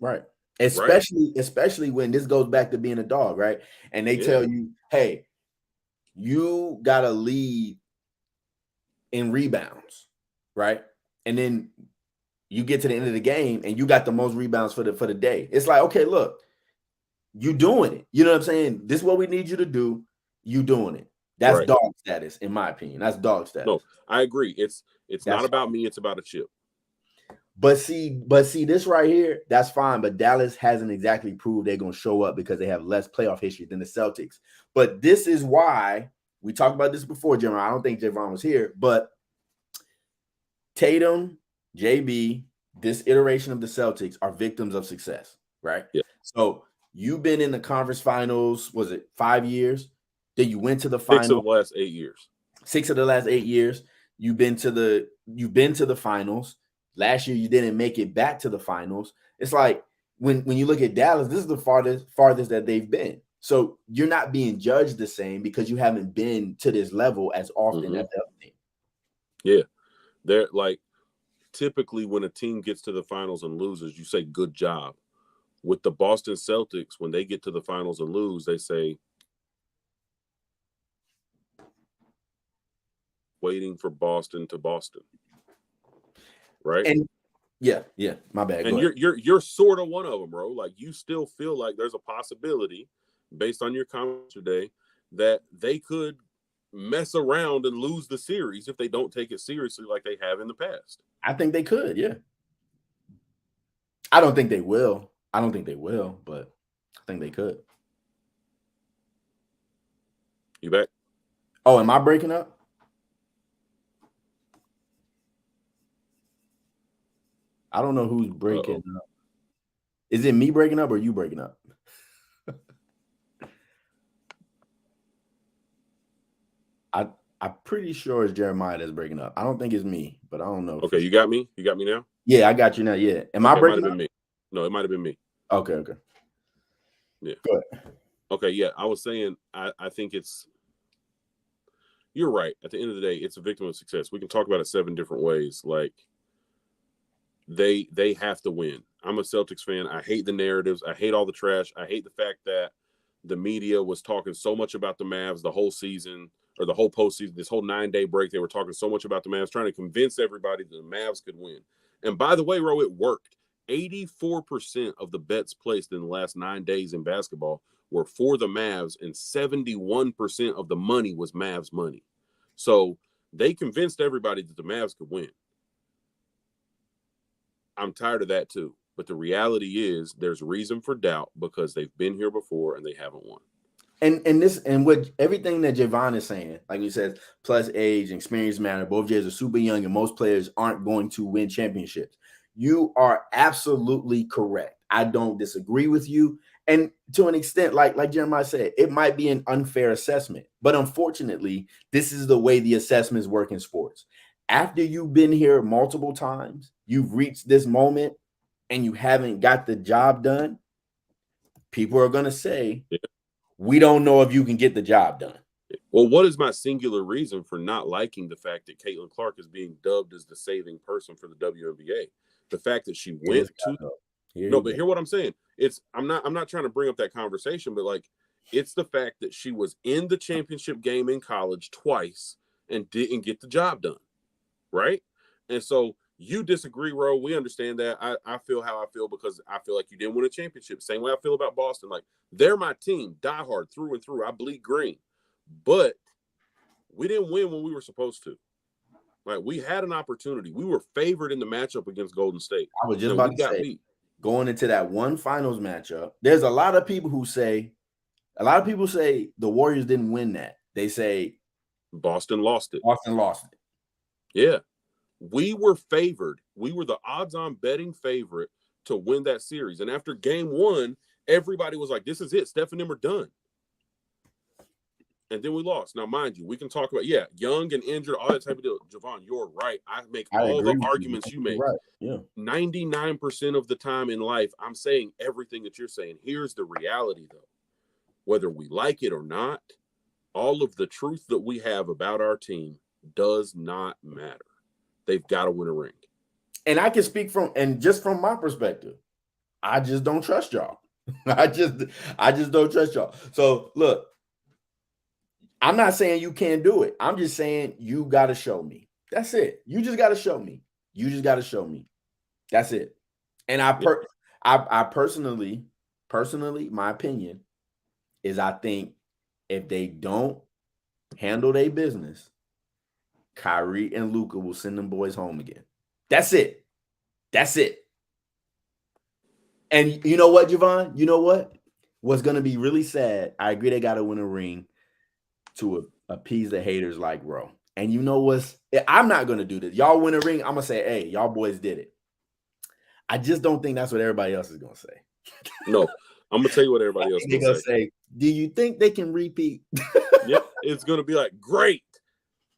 A: Right. Especially when this goes back to being a dog, right? And they tell you, hey, you got to lead in rebounds, right? and then you get to the end of the game and you got the most rebounds for the day. It's like, okay, look, you doing it. You know what I'm saying? This is what we need you to do. You doing it. That's
B: Right.
A: dog status, in my opinion. That's dog status.
B: No, I agree. It's
A: That's
B: not about
A: fine.
B: me. It's about a chip.
A: But see, this right here, that's fine. But Dallas hasn't exactly proved they're going to show up because they have less playoff history than the Celtics. But this is why we talked about this before, Javon. I don't think Javon was here, but Tatum, JB, this iteration of the Celtics are victims of success, right?
B: Yeah.
A: So you've been in the conference finals, was it 5 years? Then you went to the
B: 6
A: final.
B: of the last 8 years.
A: 6 of the last 8 years. You've been to the finals. Last year you didn't make it back to the finals. It's like when you look at Dallas, this is the farthest that they've been. So you're not being judged the same because you haven't been to this level as often as the other team.
B: Yeah. They're like, typically when a team gets to the finals and loses, you say good job. With the Boston Celtics, when they get to the finals and lose, they say waiting for Boston to Boston. Right?
A: And yeah, my bad.
B: And you're sort of one of them, bro. Like, you still feel like there's a possibility, based on your comments today, that they could mess around and lose the series if they don't take it seriously like they have in the past.
A: I think they could, yeah. I don't think they will, but I think they could.
B: You back?
A: Oh, am I breaking up? I don't know who's breaking up. Is it me breaking up or you breaking up? I'm pretty sure it's Jeremiah that's breaking up. I don't think it's me, but I don't know.
B: Okay, you got me? You got me now?
A: Yeah, I got you now. Yeah. Am I breaking up?
B: Me. No, it might have been me.
A: Okay.
B: Yeah.
A: Go ahead.
B: Okay, yeah. I was saying I think you're right. At the end of the day, it's a victim of success. We can talk about it 7 different ways. Like, they have to win. I'm a Celtics fan. I hate the narratives. I hate all the trash. I hate the fact that the media was talking so much about the Mavs the whole season, or the whole postseason, this whole 9-day break. They were talking so much about the Mavs, trying to convince everybody that the Mavs could win. And by the way, Ro, it worked. 84% of the bets placed in the last 9 days in basketball were for the Mavs, and 71% of the money was Mavs money. So they convinced everybody that the Mavs could win. I'm tired of that too. But the reality is there's reason for doubt because they've been here before and they haven't won.
A: And what everything that Javon is saying, like he says, plus age and experience matter. Both Jays are super young, and most players aren't going to win championships. You are absolutely correct. I don't disagree with you. And to an extent, like Jeremiah said, it might be an unfair assessment. But unfortunately, this is the way the assessments work in sports. After you've been here multiple times, you've reached this moment, and you haven't got the job done, people are going to say, we don't know if you can get the job done.
B: Well, what is my singular reason for not liking the fact that Caitlin Clark is being dubbed as the saving person for the WNBA? The fact that she went to but hear what I'm saying. I'm not trying to bring up that conversation, but like, it's the fact that she was in the championship game in college twice and didn't get the job done. Right? And so you disagree, Ro. We understand that. I feel how I feel because I feel like you didn't win a championship. Same way I feel about Boston. Like, they're my team, diehard through and through. I bleed green. But we didn't win when we were supposed to. Like, we had an opportunity. We were favored in the matchup against Golden State.
A: I was just about to say, going into that one finals matchup, there's a lot of people say the Warriors didn't win that. They say
B: Boston lost it.
A: Boston lost it.
B: Yeah. We were favored. We were the odds-on betting favorite to win that series. And after game 1, everybody was like, this is it. Steph and them are done. And then we lost. Now, mind you, we can talk about, young and injured, all that type of deal. Javon, you're right. I make all the arguments you make.
A: Right. Yeah.
B: 99% of the time in life, I'm saying everything that you're saying. Here's the reality, though. Whether we like it or not, all of the truth that we have about our team does not matter. They've got to win a ring.
A: And I can speak from my perspective. I just don't trust y'all. I just don't trust y'all. So look, I'm not saying you can't do it. I'm just saying you got to show me. That's it. You just got to show me. You just got to show me. That's it. And I personally, my opinion is I think if they don't handle their business, Kyrie and Luka will send them boys home again. That's it. That's it. And you know what, Javon? You know what? What's going to be really sad, I agree they got to win a ring to appease the haters like bro. And you know what's – I'm not going to do this. Y'all win a ring, I'm going to say, hey, y'all boys did it. I just don't think that's what everybody else is going to say.
B: No, I'm going to tell you what everybody else is going to say.
A: Do you think they can repeat?
B: Yep, it's going to be like, great.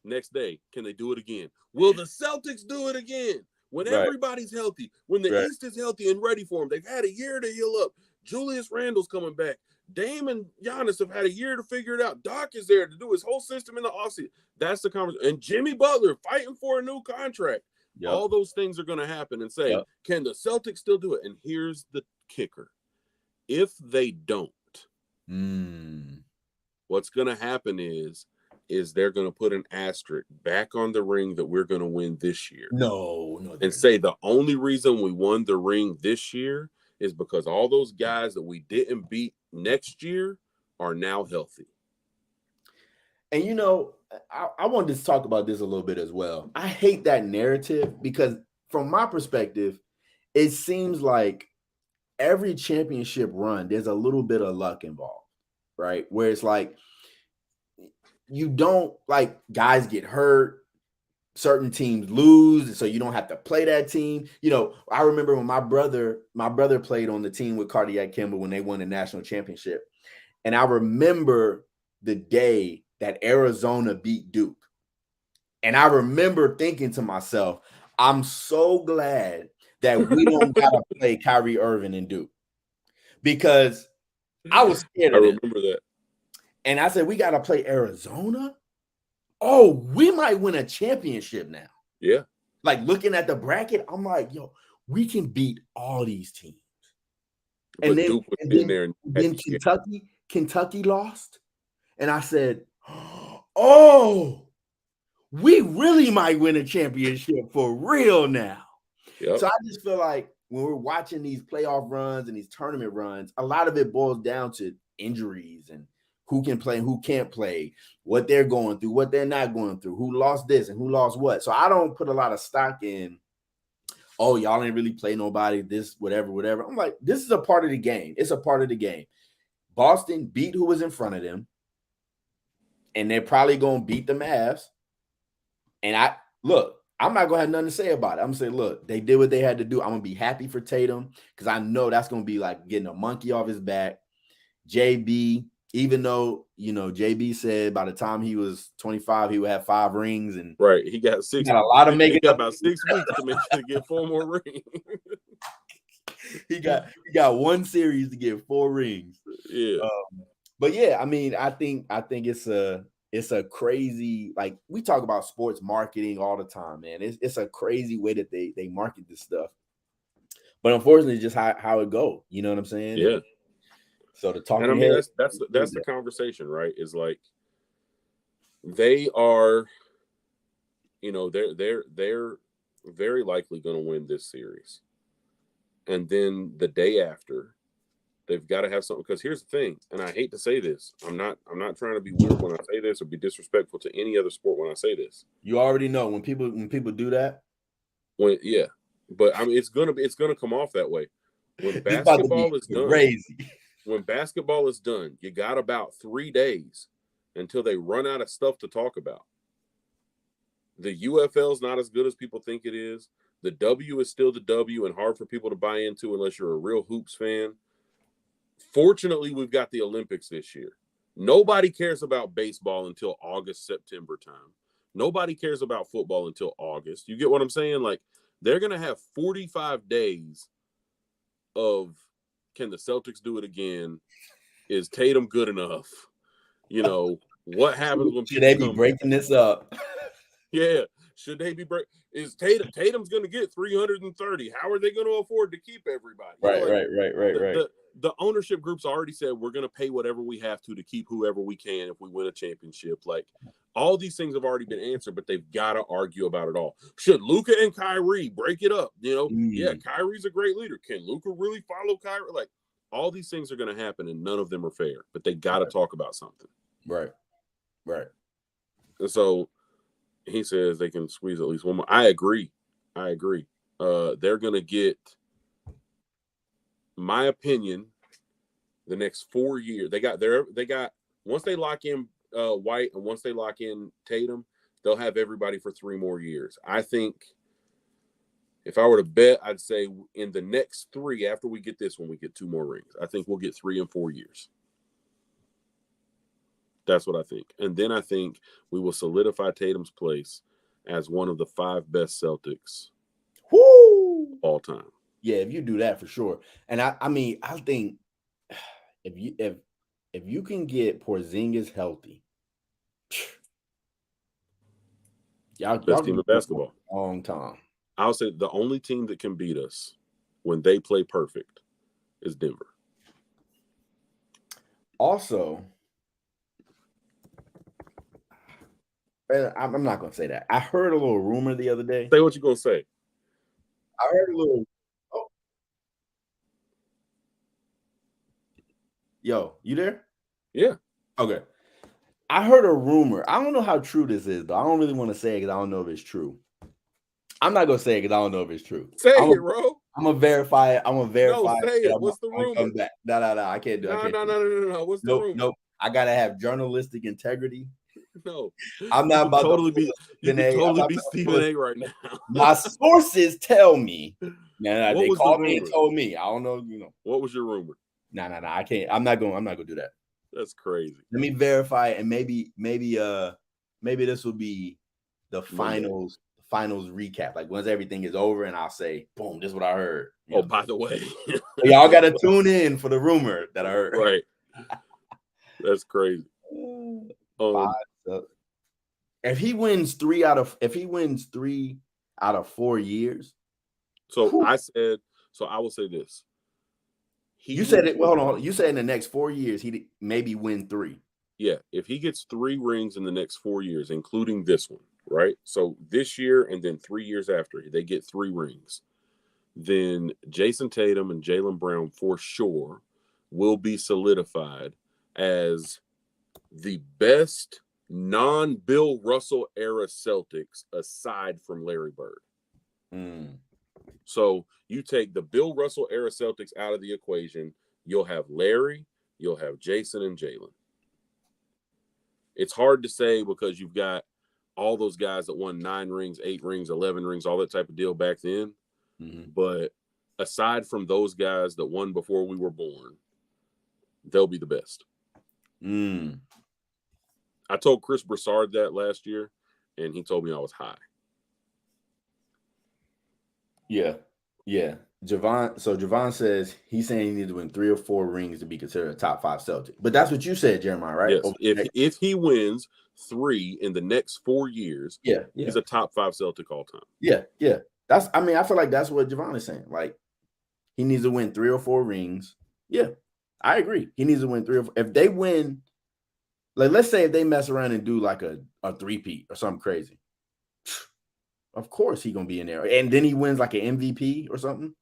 B: Next day, can they do it again? Will the Celtics do it again? When everybody's healthy, when the East is healthy and ready for them, they've had a year to heal up. Julius Randle's coming back. Dame and Giannis have had a year to figure it out. Doc is there to do his whole system in the offseason. That's the conversation. And Jimmy Butler fighting for a new contract. Yep. All those things are going to happen and say, can the Celtics still do it? And here's the kicker. If they don't, what's going to happen is they're going to put an asterisk back on the ring that we're going to win this year.
A: No.
B: And say the only reason we won the ring this year is because all those guys that we didn't beat next year are now healthy.
A: And, you know, I wanted to talk about this a little bit as well. I hate that narrative because from my perspective, it seems like every championship run, there's a little bit of luck involved, right? Where it's like, you don't like guys get hurt, certain teams lose, so you don't have to play that team. You know, I remember when my brother played on the team with Cardiac Kimball when they won the national championship. And I remember the day that Arizona beat Duke. And I remember thinking to myself, I'm so glad that we don't got to play Kyrie Irving and Duke. Because I was scared of
B: I remember that.
A: And I said, we got to play Arizona? Oh, we might win a championship now.
B: Yeah.
A: Like looking at the bracket, I'm like, yo, we can beat all these teams.
B: But then
A: Kentucky lost. And I said, oh, we really might win a championship for real now. Yep. So I just feel like when we're watching these playoff runs and these tournament runs, a lot of it boils down to injuries and who can play and who can't play, what they're going through, what they're not going through, who lost this and who lost what. So I don't put a lot of stock in, oh, y'all ain't really play nobody, this, whatever. I'm like, this is a part of the game. It's a part of the game. Boston beat who was in front of them, and they're probably going to beat the Mavs. And I'm not going to have nothing to say about it. I'm going to say, look, they did what they had to do. I'm going to be happy for Tatum because I know that's going to be like getting a monkey off his back. JB, even though, you know, JB said by the time he was 25, he would have 5 rings. And
B: he got 6.
A: He got a lot of making up.
B: About 6 weeks to make sure to get 4 more rings.
A: he got 1 series to get 4 rings.
B: Yeah.
A: But yeah, I mean, I think it's a crazy, like we talk about sports marketing all the time, man. It's a crazy way that they market this stuff. But unfortunately, it's just how it goes. You know what I'm saying?
B: Yeah.
A: So the talking,
B: and I mean that's the conversation, right? Is like they are, you know, they're very likely going to win this series, and then the day after, they've got to have something. Because here's the thing, and I hate to say this, I'm not trying to be weird when I say this or be disrespectful to any other sport when I say this.
A: You already know when people do that.
B: But I mean it's gonna come off that way when basketball is done.
A: Crazy.
B: When basketball is done, you got about 3 days until they run out of stuff to talk about. The UFL is not as good as people think it is. The W is still the W and hard for people to buy into unless you're a real hoops fan. Fortunately, we've got the Olympics this year. Nobody cares about baseball until August, September time. Nobody cares about football until August. You get what I'm saying? Like, they're going to have 45 days of, can the Celtics do it again? Is Tatum good enough? You know, what happens when
A: should they be breaking this up?
B: Yeah. Should they be is Tatum's going to get 330? How are they going to afford to keep everybody?
A: Right.
B: The ownership group's already said we're going to pay whatever we have to keep whoever we can if we win a championship. Like, All these things have already been answered, but they've got to argue about it all. Should Luka and Kyrie break it up? Yeah, Kyrie's a great leader. Can Luka really follow Kyrie? Like, all these things are going to happen, and none of them are fair, but they got to talk about something.
A: Right.
B: And so he says they can squeeze at least one more. I agree. They're going to get, my opinion, the next 4 years. They got once they lock in White and once they lock in Tatum, they'll have everybody for 3 more years. I think if I were to bet, I'd say in the next 3, after we get this one, we get 2 more rings. I think we'll get 3 and 4 years. That's what I think. And then I think we will solidify Tatum's place as one of the 5 best Celtics all time.
A: Yeah, if you do that for sure. And I mean, I think if you can get Porzingis healthy, y'all
B: best team in basketball.
A: A long time.
B: I'll say the only team that can beat us when they play perfect is Denver.
A: Also, I'm not going to say that. I heard a little rumor the other day.
B: Say what you're going to say.
A: I heard a little. Oh. Yo, you there?
B: Yeah.
A: Okay. I heard a rumor. I don't know how true this is, though. I don't really want to say it because I don't know if it's true. I'm not going to say it because I don't know if it's true.
B: Say it, bro.
A: I'm going to verify it.
B: No, say it. What's the rumor?
A: No. I can't do it.
B: No. What's the rumor?
A: Nope. I got to have journalistic integrity.
B: No.
A: I'm not about
B: to be Stephen A right now.
A: My sources tell me. Nah, they called me and told me. I don't know,
B: What was your rumor?
A: No, I can't. I'm not gonna do that.
B: That's crazy.
A: Let me verify it, and maybe this will be the finals recap. Like once everything is over, and I'll say, boom, this is what I heard.
B: By the way.
A: Y'all gotta tune in for the rumor that I heard.
B: Right. That's crazy.
A: If he wins 3 out of 4 years.
B: So I will say this.
A: You said it. Well, hold on. You said in the next 4 years he maybe win 3.
B: Yeah, if he gets 3 rings in the next 4 years, including this one, right? So this year and then 3 years after, they get 3 rings. Then Jason Tatum and Jaylen Brown for sure will be solidified as the best non-Bill Russell era Celtics aside from Larry Bird. So you take the Bill Russell era Celtics out of the equation, you'll have Larry, you'll have Jason and Jaylen. It's hard to say because you've got all those guys that won 9 rings, 8 rings, 11 rings, all that type of deal back then. But aside from those guys that won before we were born, they'll be the best. I told Chris Broussard that last year, and he told me I was high. Yeah. Javon says he's saying he needs to win 3 or 4 rings to be considered a top 5 Celtic. But that's what you said, Jeremiah, right? Yes. If he wins 3 in the next 4 years, he's a top 5 Celtic all time.
A: Yeah. I feel like that's what Javon is saying. Like, he needs to win 3 or 4 rings. Yeah, I agree. He needs to win 3 or 4. If they win, like, let's say if they mess around and do like a 3-peat or something crazy, of course he's gonna be in there. And then he wins like an MVP or something.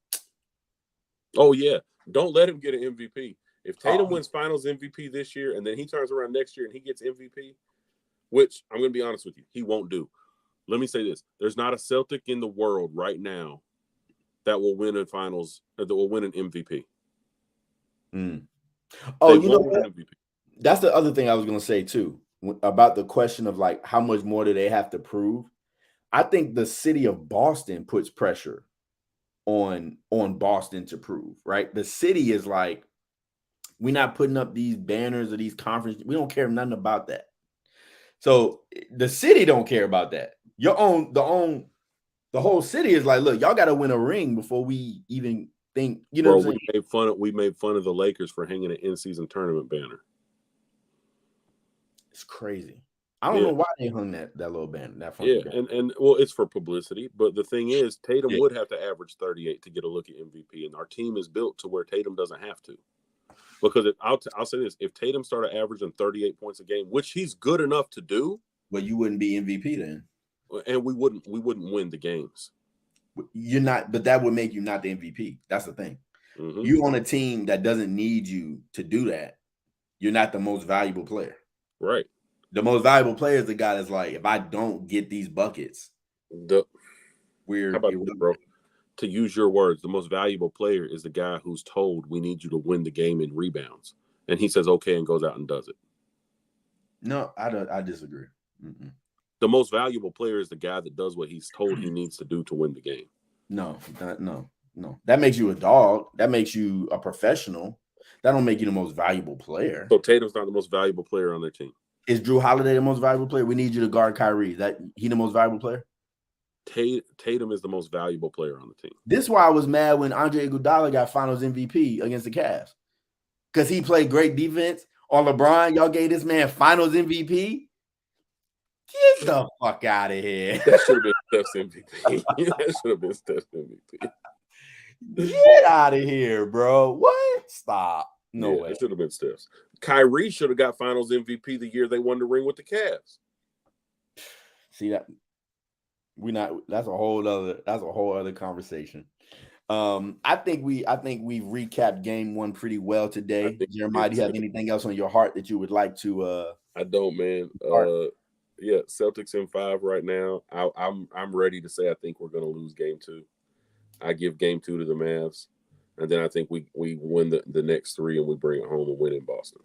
B: Oh yeah, don't let him get an MVP. If Tatum wins Finals MVP this year, and then he turns around next year and he gets MVP, which I'm gonna be honest with you, he won't do. Let me say this: there's not a Celtic in the world right now that will win a Finals, that will win an MVP.
A: Oh, you know what? That's the other thing I was gonna say too about the question of like how much more do they have to prove. I think the city of Boston puts pressure on Boston to prove, right? The city is like, we're not putting up these banners or these conferences. We don't care nothing about that. So the city don't care about that. The whole city is like, look, y'all got to win a ring before we even think,
B: what I'm saying? We made fun of the Lakers for hanging an in-season tournament banner.
A: It's crazy. I don't know why they hung that little banner.
B: And it's for publicity. But the thing is, Tatum would have to average 38 to get a look at MVP, and our team is built to where Tatum doesn't have to. Because I'll say this: if Tatum started averaging 38 points a game, which he's good enough to do,
A: Well, you wouldn't be MVP then.
B: And we wouldn't win the games.
A: You're not, but that would make you not the MVP. That's the thing.
B: Mm-hmm.
A: You on a team that doesn't need you to do that. You're not the most valuable player.
B: Right.
A: The most valuable player is the guy that's like, if I don't get these buckets,
B: How
A: we're
B: about that, bro? To use your words, the most valuable player is the guy who's told we need you to win the game in rebounds, and he says okay and goes out and does it.
A: No, I don't. I disagree. Mm-mm.
B: The most valuable player is the guy that does what he's told he needs to do to win the game.
A: No. That makes you a dog. That makes you a professional. That don't make you the most valuable player.
B: So Tatum's not the most valuable player on their team.
A: Is Drew Holiday the most valuable player? We need you to guard Kyrie. That he the most valuable player?
B: Tatum is the most valuable player on the team.
A: This is why I was mad when Andre Iguodala got Finals MVP against the Cavs, because he played great defense. On LeBron, y'all gave this man Finals MVP. Get the fuck out of here.
B: That should have been Steph's MVP. That should have been Steph's MVP.
A: Get out of here, bro. What? Stop. No way.
B: It should have been Steph's. Kyrie should have got Finals MVP the year they won the ring with the Cavs.
A: See that? That's a whole other conversation. I think we've recapped game one pretty well today. Jeremiah, do you have anything else on your heart that you would like to
B: I don't, man. Yeah, Celtics in 5 right now. I'm ready to say I think we're gonna lose game 2. I give game 2 to the Mavs, and then I think we win the next 3 and we bring it home and win in Boston.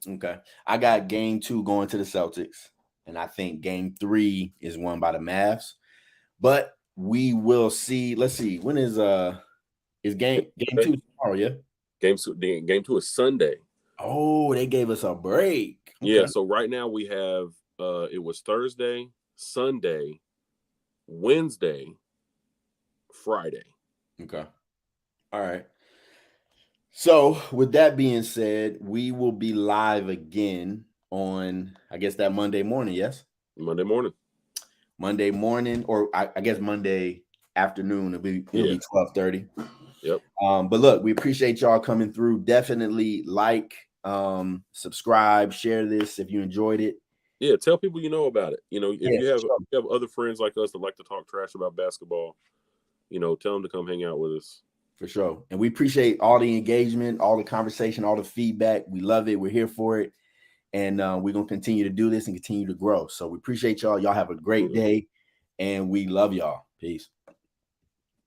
A: Okay. I got game 2 going to the Celtics, and I think game 3 is won by the Mavs. But we will see. Let's see. When is game 2 tomorrow? Yeah.
B: Game 2 is Sunday.
A: Oh, they gave us a break.
B: Okay. Yeah. So right now we have it was Thursday, Sunday, Wednesday, Friday.
A: Okay. All right. So with that being said, we will be live again on, I guess, that Monday morning. Yes.
B: Monday morning,
A: or I guess Monday afternoon. It'll be 12:30.
B: Yep.
A: But look, we appreciate y'all coming through. Definitely like, subscribe, share this if you enjoyed it.
B: Yeah, tell people you know about it. You know, if you have other friends like us that like to talk trash about basketball, you know, tell them to come hang out with us.
A: For sure. And we appreciate all the engagement, all the conversation, all the feedback. We love it. We're here for it. And we're going to continue to do this and continue to grow. So we appreciate y'all. Y'all have a great day. And we love y'all. Peace.